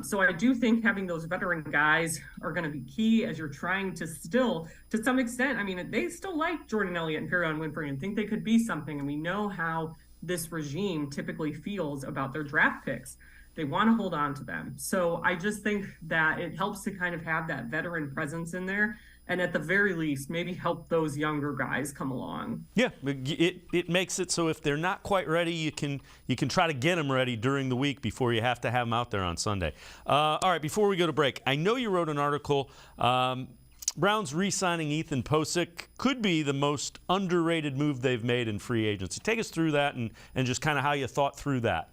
S14: So I do think having those veteran guys are going to be key as you're trying to still, to some extent, I mean, they still like Jordan Elliott and Perion Winfrey and think they could be something. And we know how this regime typically feels about their draft picks. They want to hold on to them. So I just think that it helps to kind of have that veteran presence in there. And at the very least, maybe help those younger guys come along.
S1: Yeah, it makes it so if they're not quite ready, you can try to get them ready during the week before you have to have them out there on Sunday. All right, before we go to break, I know you wrote an article. Browns re-signing Ethan Posick could be the most underrated move they've made in free agency. Take us through that and just kind of how you thought through that.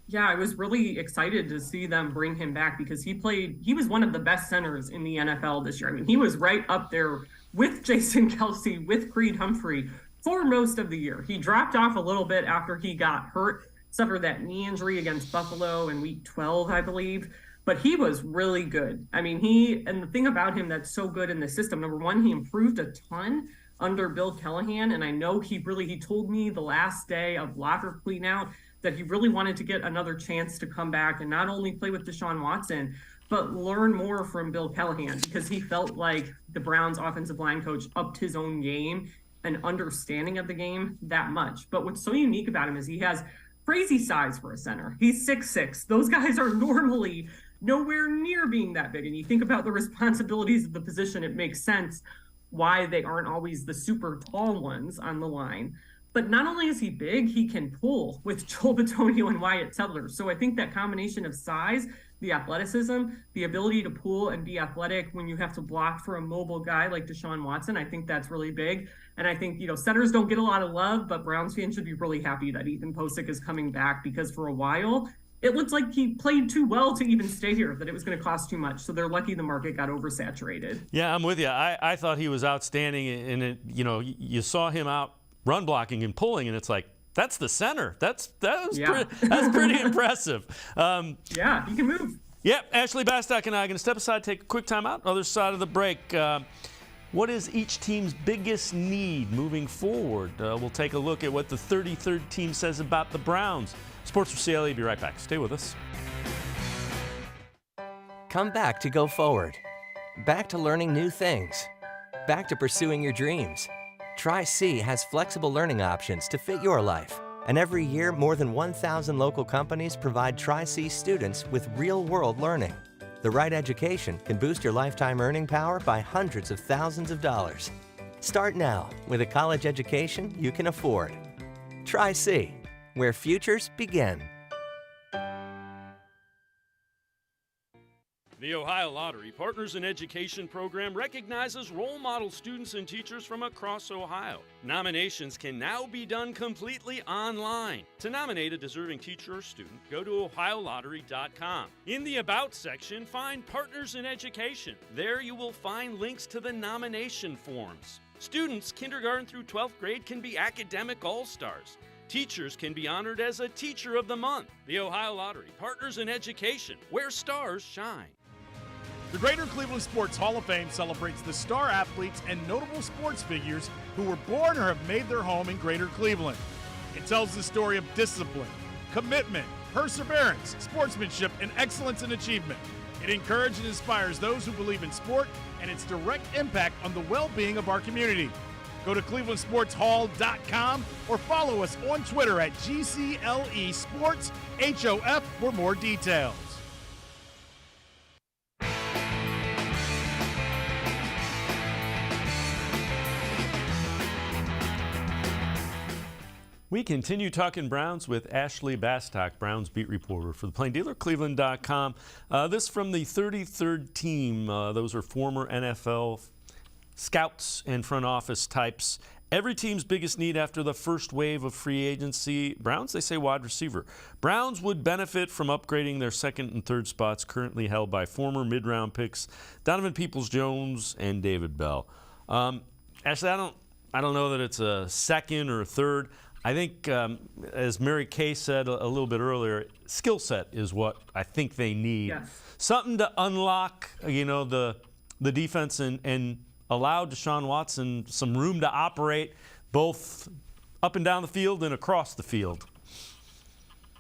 S14: Yeah, I was really excited to see them bring him back because he was one of the best centers in the NFL this year. I mean, he was right up there with Jason Kelce, with Creed Humphrey for most of the year. He dropped off a little bit after he got hurt, suffered that knee injury against Buffalo in week 12, I believe. But he was really good. I mean, and the thing about him that's so good in the system, number one, he improved a ton under Bill Callahan. And I know he told me the last day of locker cleanout that he really wanted to get another chance to come back and not only play with Deshaun Watson, but learn more from Bill Callahan because he felt like the Browns offensive line coach upped his own game and understanding of the game that much. But what's so unique about him is he has crazy size for a center. He's 6'6". Those guys are normally nowhere near being that big. And you think about the responsibilities of the position, it makes sense why they aren't always the super tall ones on the line. But not only is he big, he can pull with Joel Bitonio and Wyatt Teller. So I think that combination of size, the athleticism, the ability to pull and be athletic when you have to block for a mobile guy like Deshaun Watson, I think that's really big. And I think, centers don't get a lot of love, but Browns fans should be really happy that Ethan Posick is coming back because for a while, it looked like he played too well to even stay here, that it was going to cost too much. So they're lucky the market got oversaturated.
S1: Yeah, I'm with you. I thought he was outstanding. And, you saw him out run blocking and pulling, and it's like, that's the center. That's pretty impressive.
S14: Yeah, he can move.
S1: Yep, Ashley Bastock and I are going to step aside, take a quick time out. Other side of the break, what is each team's biggest need moving forward? We'll take a look at what the 33rd team says about the Browns. Sports4CLE, be right back. Stay with us.
S3: Come back to go forward. Back to learning new things. Back to pursuing your dreams. Tri-C has flexible learning options to fit your life. And every year, more than 1,000 local companies provide Tri-C students with real-world learning. The right education can boost your lifetime earning power by hundreds of thousands of dollars. Start now with a college education you can afford. Tri-C, where futures begin.
S1: The Ohio Lottery Partners in Education program recognizes role model students and teachers from across Ohio. Nominations can now be done completely online. To nominate a deserving teacher or student, go to ohiolottery.com. In the About section, find Partners in Education. There you will find links to the nomination forms. Students, kindergarten through 12th grade, can be academic all-stars. Teachers can be honored as a Teacher of the Month. The Ohio Lottery Partners in Education, where stars shine.
S15: The Greater Cleveland Sports Hall of Fame celebrates the star athletes and notable sports figures who were born or have made their home in Greater Cleveland. It tells the story of discipline, commitment, perseverance, sportsmanship, and excellence in achievement. It encourages and inspires those who believe in sport and its direct impact on the well-being of our community. Go to clevelandsportshall.com or follow us on Twitter at GCLE Sports HOF for more details.
S1: We continue talking Browns with Ashley Bastock, Browns beat reporter for the Plain Dealer, cleveland.com. This from the 33rd team. Those are former NFL scouts and front office types. Every team's biggest need after the first wave of free agency. Browns, they say wide receiver. Browns would benefit from upgrading their second and third spots currently held by former mid-round picks Donovan Peoples-Jones and David Bell. Ashley, I don't know that it's a second or a third. I think, as Mary Kay said a little bit earlier, skill set is what I think they need.
S14: Yes.
S1: Something to unlock, the defense and allow Deshaun Watson some room to operate both up and down the field and across the field.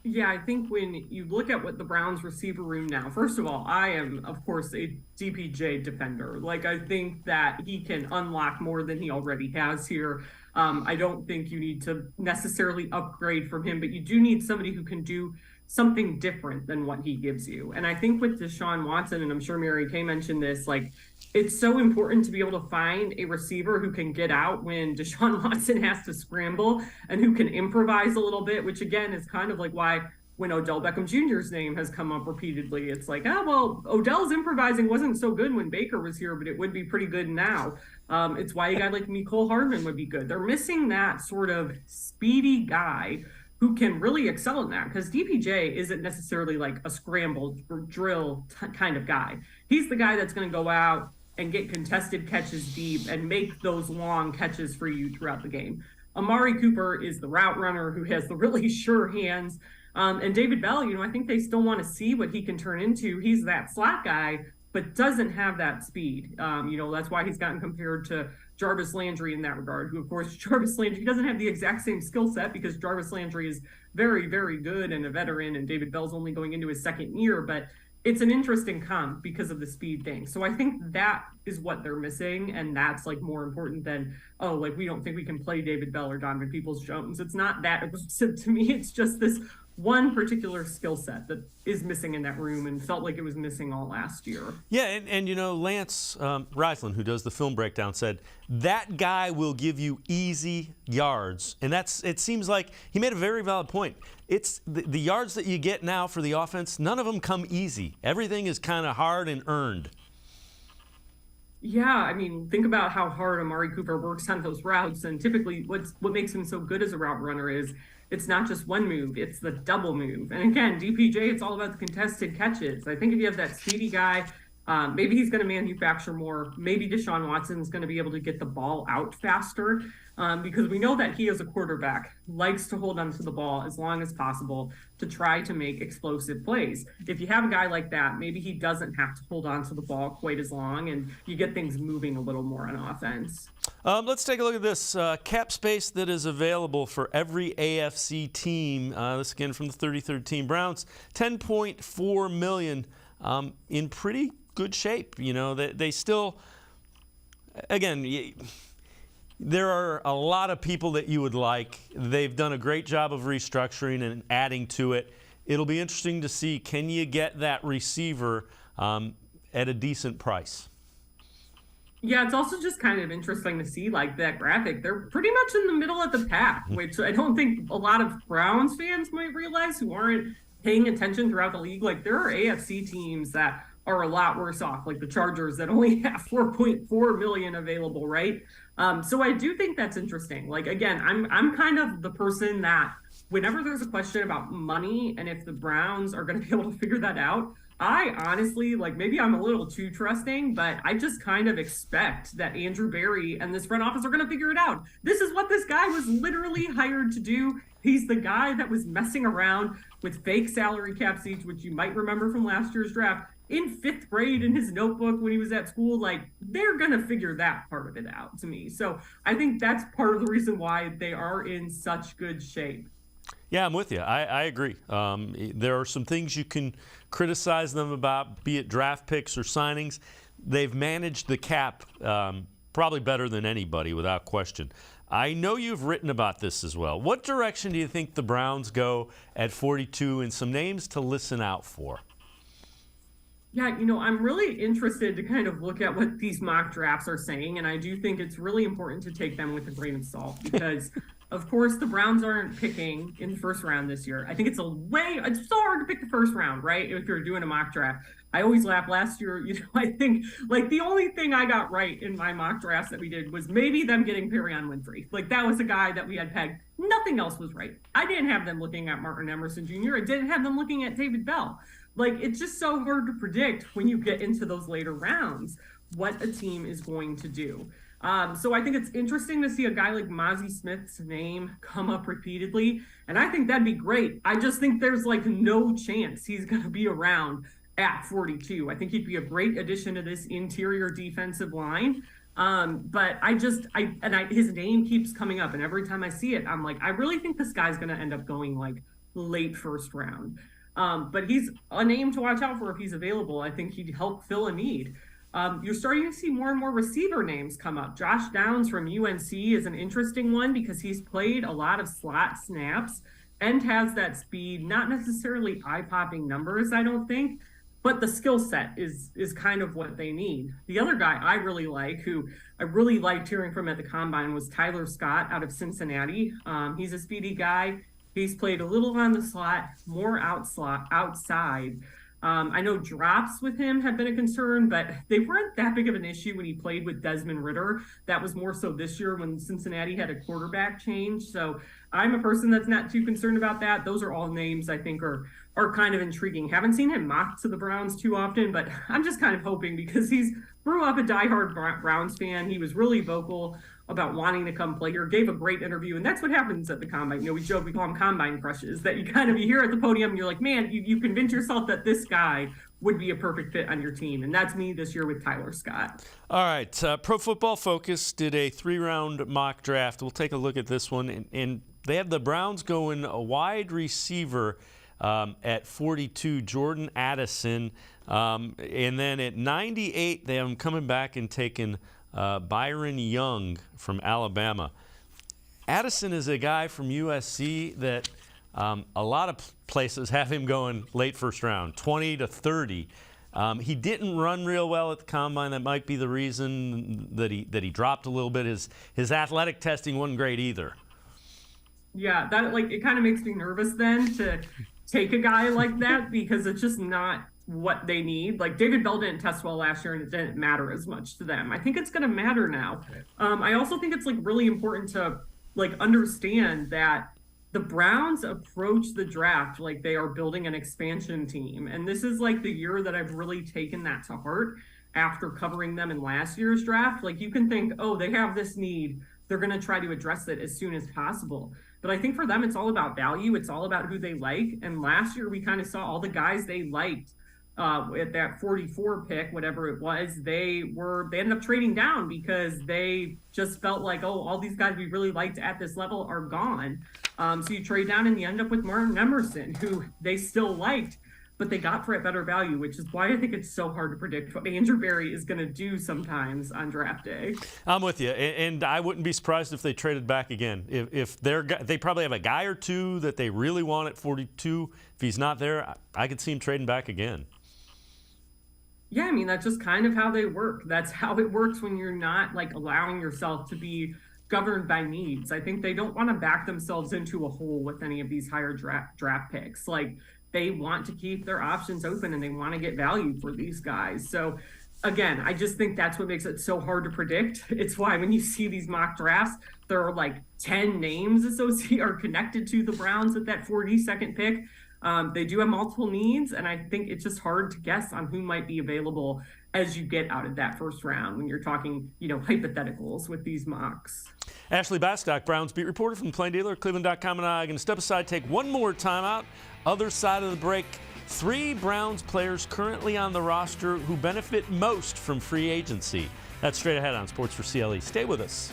S14: Yeah, I think when you look at what the Browns receiver room now, first of all, I am, of course, a DPJ defender. Like, I think that he can unlock more than he already has here. I don't think you need to necessarily upgrade from him, but you do need somebody who can do something different than what he gives you. And I think with Deshaun Watson, and I'm sure Mary Kay mentioned this, like, it's so important to be able to find a receiver who can get out when Deshaun Watson has to scramble and who can improvise a little bit, which again is kind of like why when Odell Beckham Jr.'s name has come up repeatedly, it's like, well, Odell's improvising wasn't so good when Baker was here, but it would be pretty good now. It's why a guy like Mecole Hardman would be good. They're missing that sort of speedy guy who can really excel in that, because DPJ isn't necessarily like a scramble or drill kind of guy. He's the guy that's going to go out and get contested catches deep and make those long catches for you throughout the game. Amari Cooper is the route runner who has the really sure hands. And David Bell, I think they still want to see what he can turn into. He's that slot guy, but doesn't have that speed. That's why he's gotten compared to Jarvis Landry in that regard, who, of course, Jarvis Landry doesn't have the exact same skill set because Jarvis Landry is very, very good and a veteran, and David Bell's only going into his second year, but it's an interesting comp because of the speed thing. So I think that is what they're missing, and that's like more important than, we don't think we can play David Bell or Donovan Peoples-Jones. It's not that aggressive to me. It's just this one particular skill set that is missing in that room and felt like it was missing all last year.
S1: Yeah, and Lance Reisland, who does the film breakdown, said that guy will give you easy yards. And it seems like he made a very valid point. It's the yards that you get now for the offense, none of them come easy. Everything is kind of hard and earned.
S14: Yeah, I mean, think about how hard Amari Cooper works on those routes. And typically what makes him so good as a route runner is it's not just one move, it's the double move. And again, DPJ, it's all about the contested catches. I think if you have that speedy guy, maybe he's going to manufacture more. Maybe Deshaun Watson's going to be able to get the ball out faster because we know that he, as a quarterback, likes to hold onto the ball as long as possible to try to make explosive plays. If you have a guy like that, maybe he doesn't have to hold onto the ball quite as long, and you get things moving a little more on offense.
S1: Let's take a look at this cap space that is available for every AFC team. This again from the 33rd team. Browns, $10.4 million, in pretty good shape. They still, again, there are a lot of people that you would like. They've done a great job of restructuring and adding to it. It'll be interesting to see, can you get that receiver at a decent price?
S14: Yeah, it's also just kind of interesting to see, like, that graphic. They're pretty much in the middle of the pack, which I don't think a lot of Browns fans might realize who aren't paying attention throughout the league. Like, there are AFC teams that are a lot worse off, like the Chargers that only have $4.4 million available, right? So I do think that's interesting. Like, again, I'm kind of the person that whenever there's a question about money and if the Browns are going to be able to figure that out, I honestly, like, maybe I'm a little too trusting, but I just kind of expect that Andrew Berry and this front office are going to figure it out. This is what this guy was literally hired to do. He's the guy that was messing around with fake salary cap seats, which you might remember from last year's draft, in 5th grade in his notebook when he was at school. Like, they're going to figure that part of it out to me. So I think that's part of the reason why they are in such good shape.
S1: Yeah, I'm with you. I agree. There are some things you can criticize them about, be it draft picks or signings. They've managed the cap probably better than anybody, without question. I know you've written about this as well. What direction do you think the Browns go at 42, and some names to listen out for?
S14: Yeah, I'm really interested to kind of look at what these mock drafts are saying, and I do think it's really important to take them with a grain of salt because, of course, the Browns aren't picking in the first round this year. I think it's so hard to pick the first round, right, if you're doing a mock draft. I always laugh. Last year, I think, like, the only thing I got right in my mock drafts that we did was maybe them getting Perion Winfrey. Like, that was a guy that we had pegged. Nothing else was right. I didn't have them looking at Martin Emerson Jr. I didn't have them looking at David Bell. Like, it's just so hard to predict when you get into those later rounds what a team is going to do. So I think it's interesting to see a guy like Mozzie Smith's name come up repeatedly, and I think that'd be great. I just think there's, like, no chance he's going to be around at 42. I think he'd be a great addition to this interior defensive line. But his name keeps coming up, and every time I see it, I'm like, I really think this guy's going to end up going, like, late first round. But he's a name to watch out for if he's available. I think he'd help fill a need. You're starting to see more and more receiver names come up. Josh Downs from UNC is an interesting one because he's played a lot of slot snaps and has that speed, not necessarily eye-popping numbers, I don't think, but the skill set is kind of what they need. The other guy I really like, who I really liked hearing from at the Combine, was Tyler Scott out of Cincinnati. He's a speedy guy. He's played a little on the slot, more outside. I know drops with him have been a concern, but they weren't that big of an issue when he played with Desmond Ridder. That was more so this year when Cincinnati had a quarterback change. So I'm a person that's not too concerned about that. Those are all names I think are kind of intriguing. Haven't seen him mocked to the Browns too often, but I'm just kind of hoping because he's grew up a diehard Browns fan. He was really vocal about wanting to come play here, gave a great interview, and that's what happens at the Combine. You know, we joke, we call them Combine crushes, that you hear at the podium and you're like, man, you convince yourself that this guy would be a perfect fit on your team, and that's me this year with Tyler Scott.
S1: All right, Pro Football Focus did a 3-round mock draft. We'll take a look at this one, and they have the Browns going a wide receiver at 42, Jordan Addison, and then at 98, they have him coming back and taking Byron Young from Alabama. Addison is a guy from USC that a lot of places have him going late first round, 20 to 30. He didn't run real well at the Combine. That might be the reason that he dropped a little bit. His athletic testing wasn't great either.
S14: Yeah, that it kind of makes me nervous then to take a guy like that because it's just not what they need. Like David Bell didn't test well last year and it didn't matter as much to them. I think it's going to matter now. I also think it's really important to understand that the Browns approach the draft like they are building an expansion team. And this is the year that I've really taken that to heart after covering them in last year's draft. You can think, oh, they have this need, they're going to try to address it as soon as possible. But I think for them, it's all about value. It's all about who they like. And last year, we kind of saw all the guys they liked at that 44 pick, whatever it was. They ended up trading down because they just felt like, oh, all these guys we really liked at this level are gone. So you trade down and you end up with Martin Emerson, who they still liked, but they got for a better value, which is why I think it's so hard to predict what Andrew Berry is going to do sometimes on draft day.
S1: I'm with you, and I wouldn't be surprised if they traded back again. If they probably have a guy or two that they really want at 42. If he's not there, I could see him trading back again.
S14: Yeah, I mean, that's just kind of how they work. That's how it works when you're not allowing yourself to be governed by needs. I think they don't want to back themselves into a hole with any of these higher draft picks. They want to keep their options open and they want to get value for these guys. So again, I just think that's what makes it so hard to predict. It's why when you see these mock drafts, there are 10 names associated or connected to the Browns at that 42nd pick. They do have multiple needs, and I think it's just hard to guess on who might be available as you get out of that first round when you're talking, hypotheticals with these mocks.
S1: Ashley Bastock, Browns beat reporter from the Plain Dealer, cleveland.com, and I are going to step aside, take one more timeout. Other side of the break, 3 Browns players currently on the roster who benefit most from free agency. That's straight ahead on Sports4CLE. Stay with us.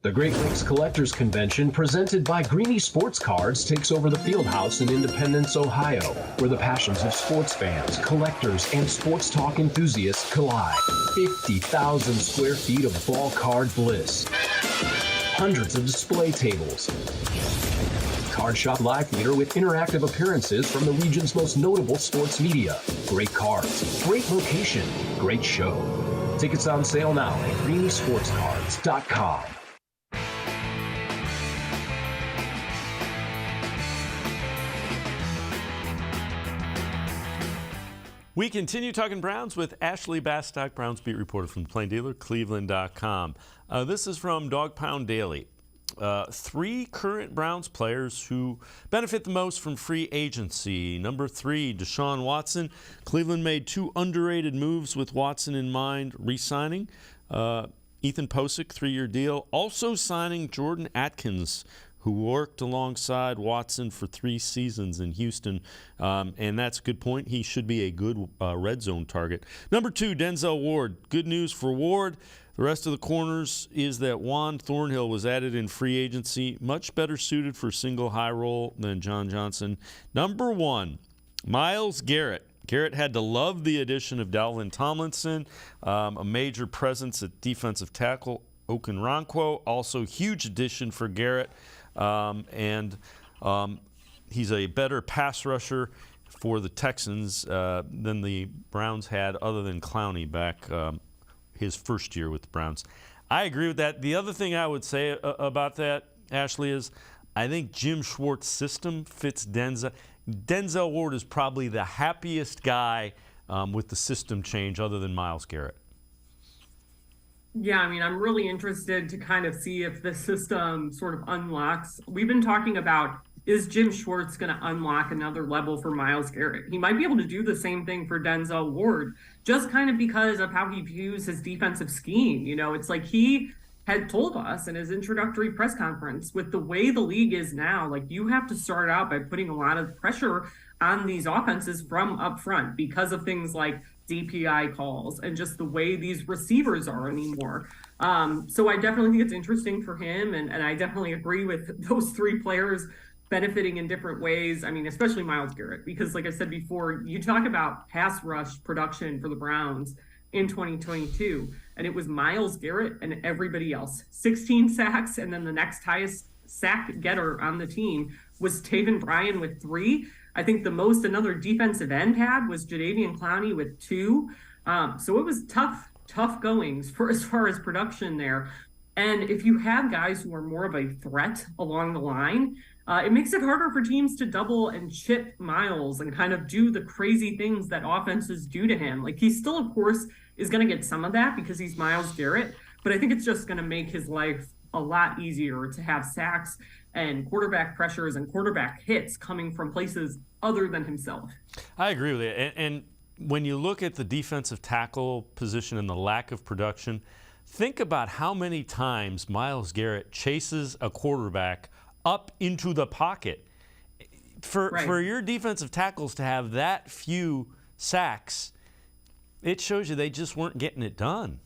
S4: The Great Lakes Collectors Convention, presented by Greenie Sports Cards, takes over the Fieldhouse in Independence, Ohio, where the passions of sports fans, collectors, and sports talk enthusiasts collide. 50,000 square feet of ball card bliss. Hundreds of display tables. Card Shop Live Theater with interactive appearances from the region's most notable sports media. Great cards, great location, great show. Tickets on sale now at greeniesportscards.com.
S1: We continue talking Browns with Ashley Bastock, Browns beat reporter from the Plain Dealer, cleveland.com. This is from Dog Pound Daily. 3 current Browns players who benefit the most from free agency. Number 3, Deshaun Watson. Cleveland made 2 underrated moves with Watson in mind, re-signing Ethan Posick, 3-year deal. Also signing Jordan Atkins, who worked alongside Watson for 3 seasons in Houston, and that's a good point. He should be a good red zone target. Number 2, Denzel Ward. Good news for Ward. The rest of the corners is that Juan Thornhill was added in free agency, much better suited for single high roll than John Johnson. Number 1, Myles Garrett. Garrett had to love the addition of Dalvin Tomlinson, a major presence at defensive tackle. Okunrankwo, also huge addition for Garrett, and he's a better pass rusher for the Texans than the Browns had, other than Clowney back his first year with the Browns. I agree with that. The other thing I would say about that, Ashley, is I think Jim Schwartz's system fits Denzel. Denzel Ward is probably the happiest guy with the system change other than Myles Garrett.
S14: Yeah, I mean, I'm really interested to kind of see if the system sort of unlocks. We've been talking about, is Jim Schwartz going to unlock another level for Myles Garrett? He might be able to do the same thing for Denzel Ward, just kind of because of how he views his defensive scheme. You know, it's like he had told us in his introductory press conference, with the way the league is now, like, you have to start out by putting a lot of pressure on these offenses from up front because of things like DPI calls and just the way these receivers are anymore. So I definitely think it's interesting for him, and I definitely agree with those 3 players benefiting in different ways. I mean, especially Myles Garrett, because like I said before, you talk about pass rush production for the Browns in 2022, and it was Myles Garrett and everybody else. 16 sacks, and then the next highest sack getter on the team was Taven Bryan with 3. I think the most another defensive end had was Jadeveon Clowney with 2. So it was tough goings for as far as production there. And if you have guys who are more of a threat along the line, it makes it harder for teams to double and chip Myles and kind of do the crazy things that offenses do to him. Like, he still, of course, is going to get some of that because he's Myles Garrett, but I think it's just going to make his life a lot easier to have sacks and quarterback pressures and quarterback hits coming from places other than himself.
S1: I agree with you. And when you look at the defensive tackle position and the lack of production, think about how many times Myles Garrett chases a quarterback up into the pocket. For your defensive tackles to have that few sacks, it shows you they just weren't getting it done.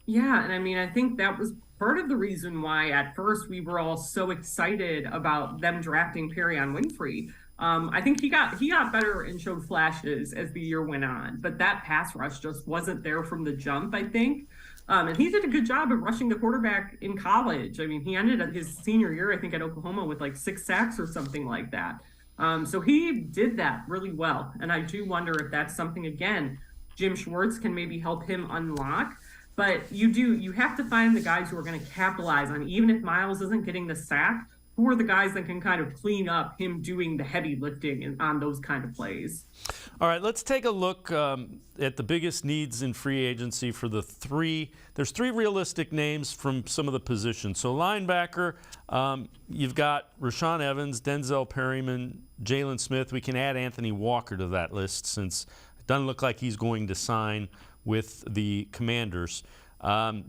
S14: Yeah, and I mean, I think that was part of the reason why at first we were all so excited about them drafting Perrion Winfrey. I think he got better and showed flashes as the year went on, but that pass rush just wasn't there from the jump, I think. And he did a good job of rushing the quarterback in college. I mean, he ended his senior year, I think, at Oklahoma with like 6 sacks or something like that. So he did that really well. And I do wonder if that's something, again, Jim Schwartz can maybe help him unlock. But you have to find the guys who are going to capitalize on, even if Myles isn't getting the sack, who are the guys that can kind of clean up him doing the heavy lifting on those kind of plays.
S1: All right, let's take a look at the biggest needs in free agency for the 3. There's 3 realistic names from some of the positions. So linebacker, you've got Rashaan Evans, Denzel Perryman, Jalen Smith. We can add Anthony Walker to that list since it doesn't look like he's going to sign with the Commanders.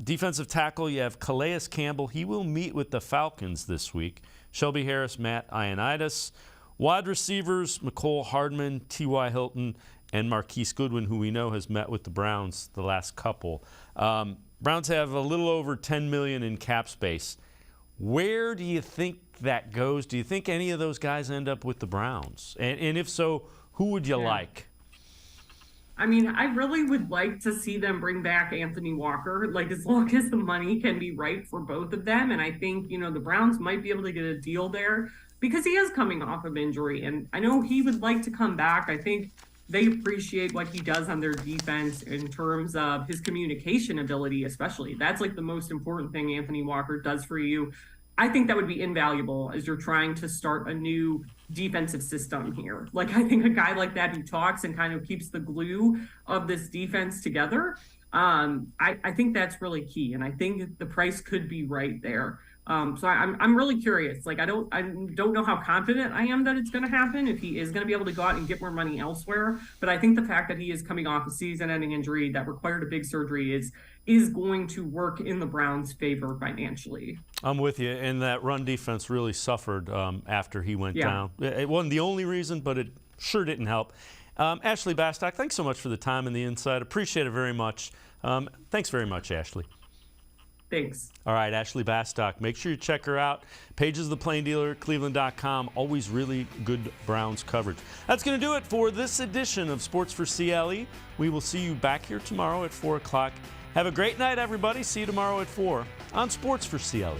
S1: Defensive tackle, you have Calais Campbell. He will meet with the Falcons this week. Shelby Harris, Matt Ioannidis. Wide receivers, Mecole Hardman, T.Y. Hilton, and Marquise Goodwin, who we know has met with the Browns the last couple. Browns have a little over $10 million in cap space. Where do you think that goes? Do you think any of those guys end up with the Browns? And if so, who would you like?
S14: I mean, I really would like to see them bring back Anthony Walker, like, as long as the money can be right for both of them. And I think, the Browns might be able to get a deal there because he is coming off of injury. And I know he would like to come back. I think they appreciate what he does on their defense in terms of his communication ability, especially. That's like the most important thing Anthony Walker does for you. I think that would be invaluable as you're trying to start a new defensive system here. Like, I think a guy like that who talks and kind of keeps the glue of this defense together, I think that's really key. And I think the price could be right there. So I'm really curious. Like I don't know how confident I am that it's going to happen, if he is going to be able to go out and get more money elsewhere. But I think the fact that he is coming off a season-ending injury that required a big surgery is going to work in the Browns' favor financially.
S1: I'm with you, and that run defense really suffered after he went down. It wasn't the only reason, but it sure didn't help. Ashley Bastock, thanks so much for the time and the insight. Appreciate it very much. Thanks very much, Ashley.
S14: Thanks.
S1: All right, Ashley Bastock. Make sure you check her out. Pages of the Plain Dealer, cleveland.com. Always really good Browns coverage. That's going to do it for this edition of Sports for CLE. We will see you back here tomorrow at 4 o'clock. Have a great night, everybody. See you tomorrow at 4 on Sports for CLE.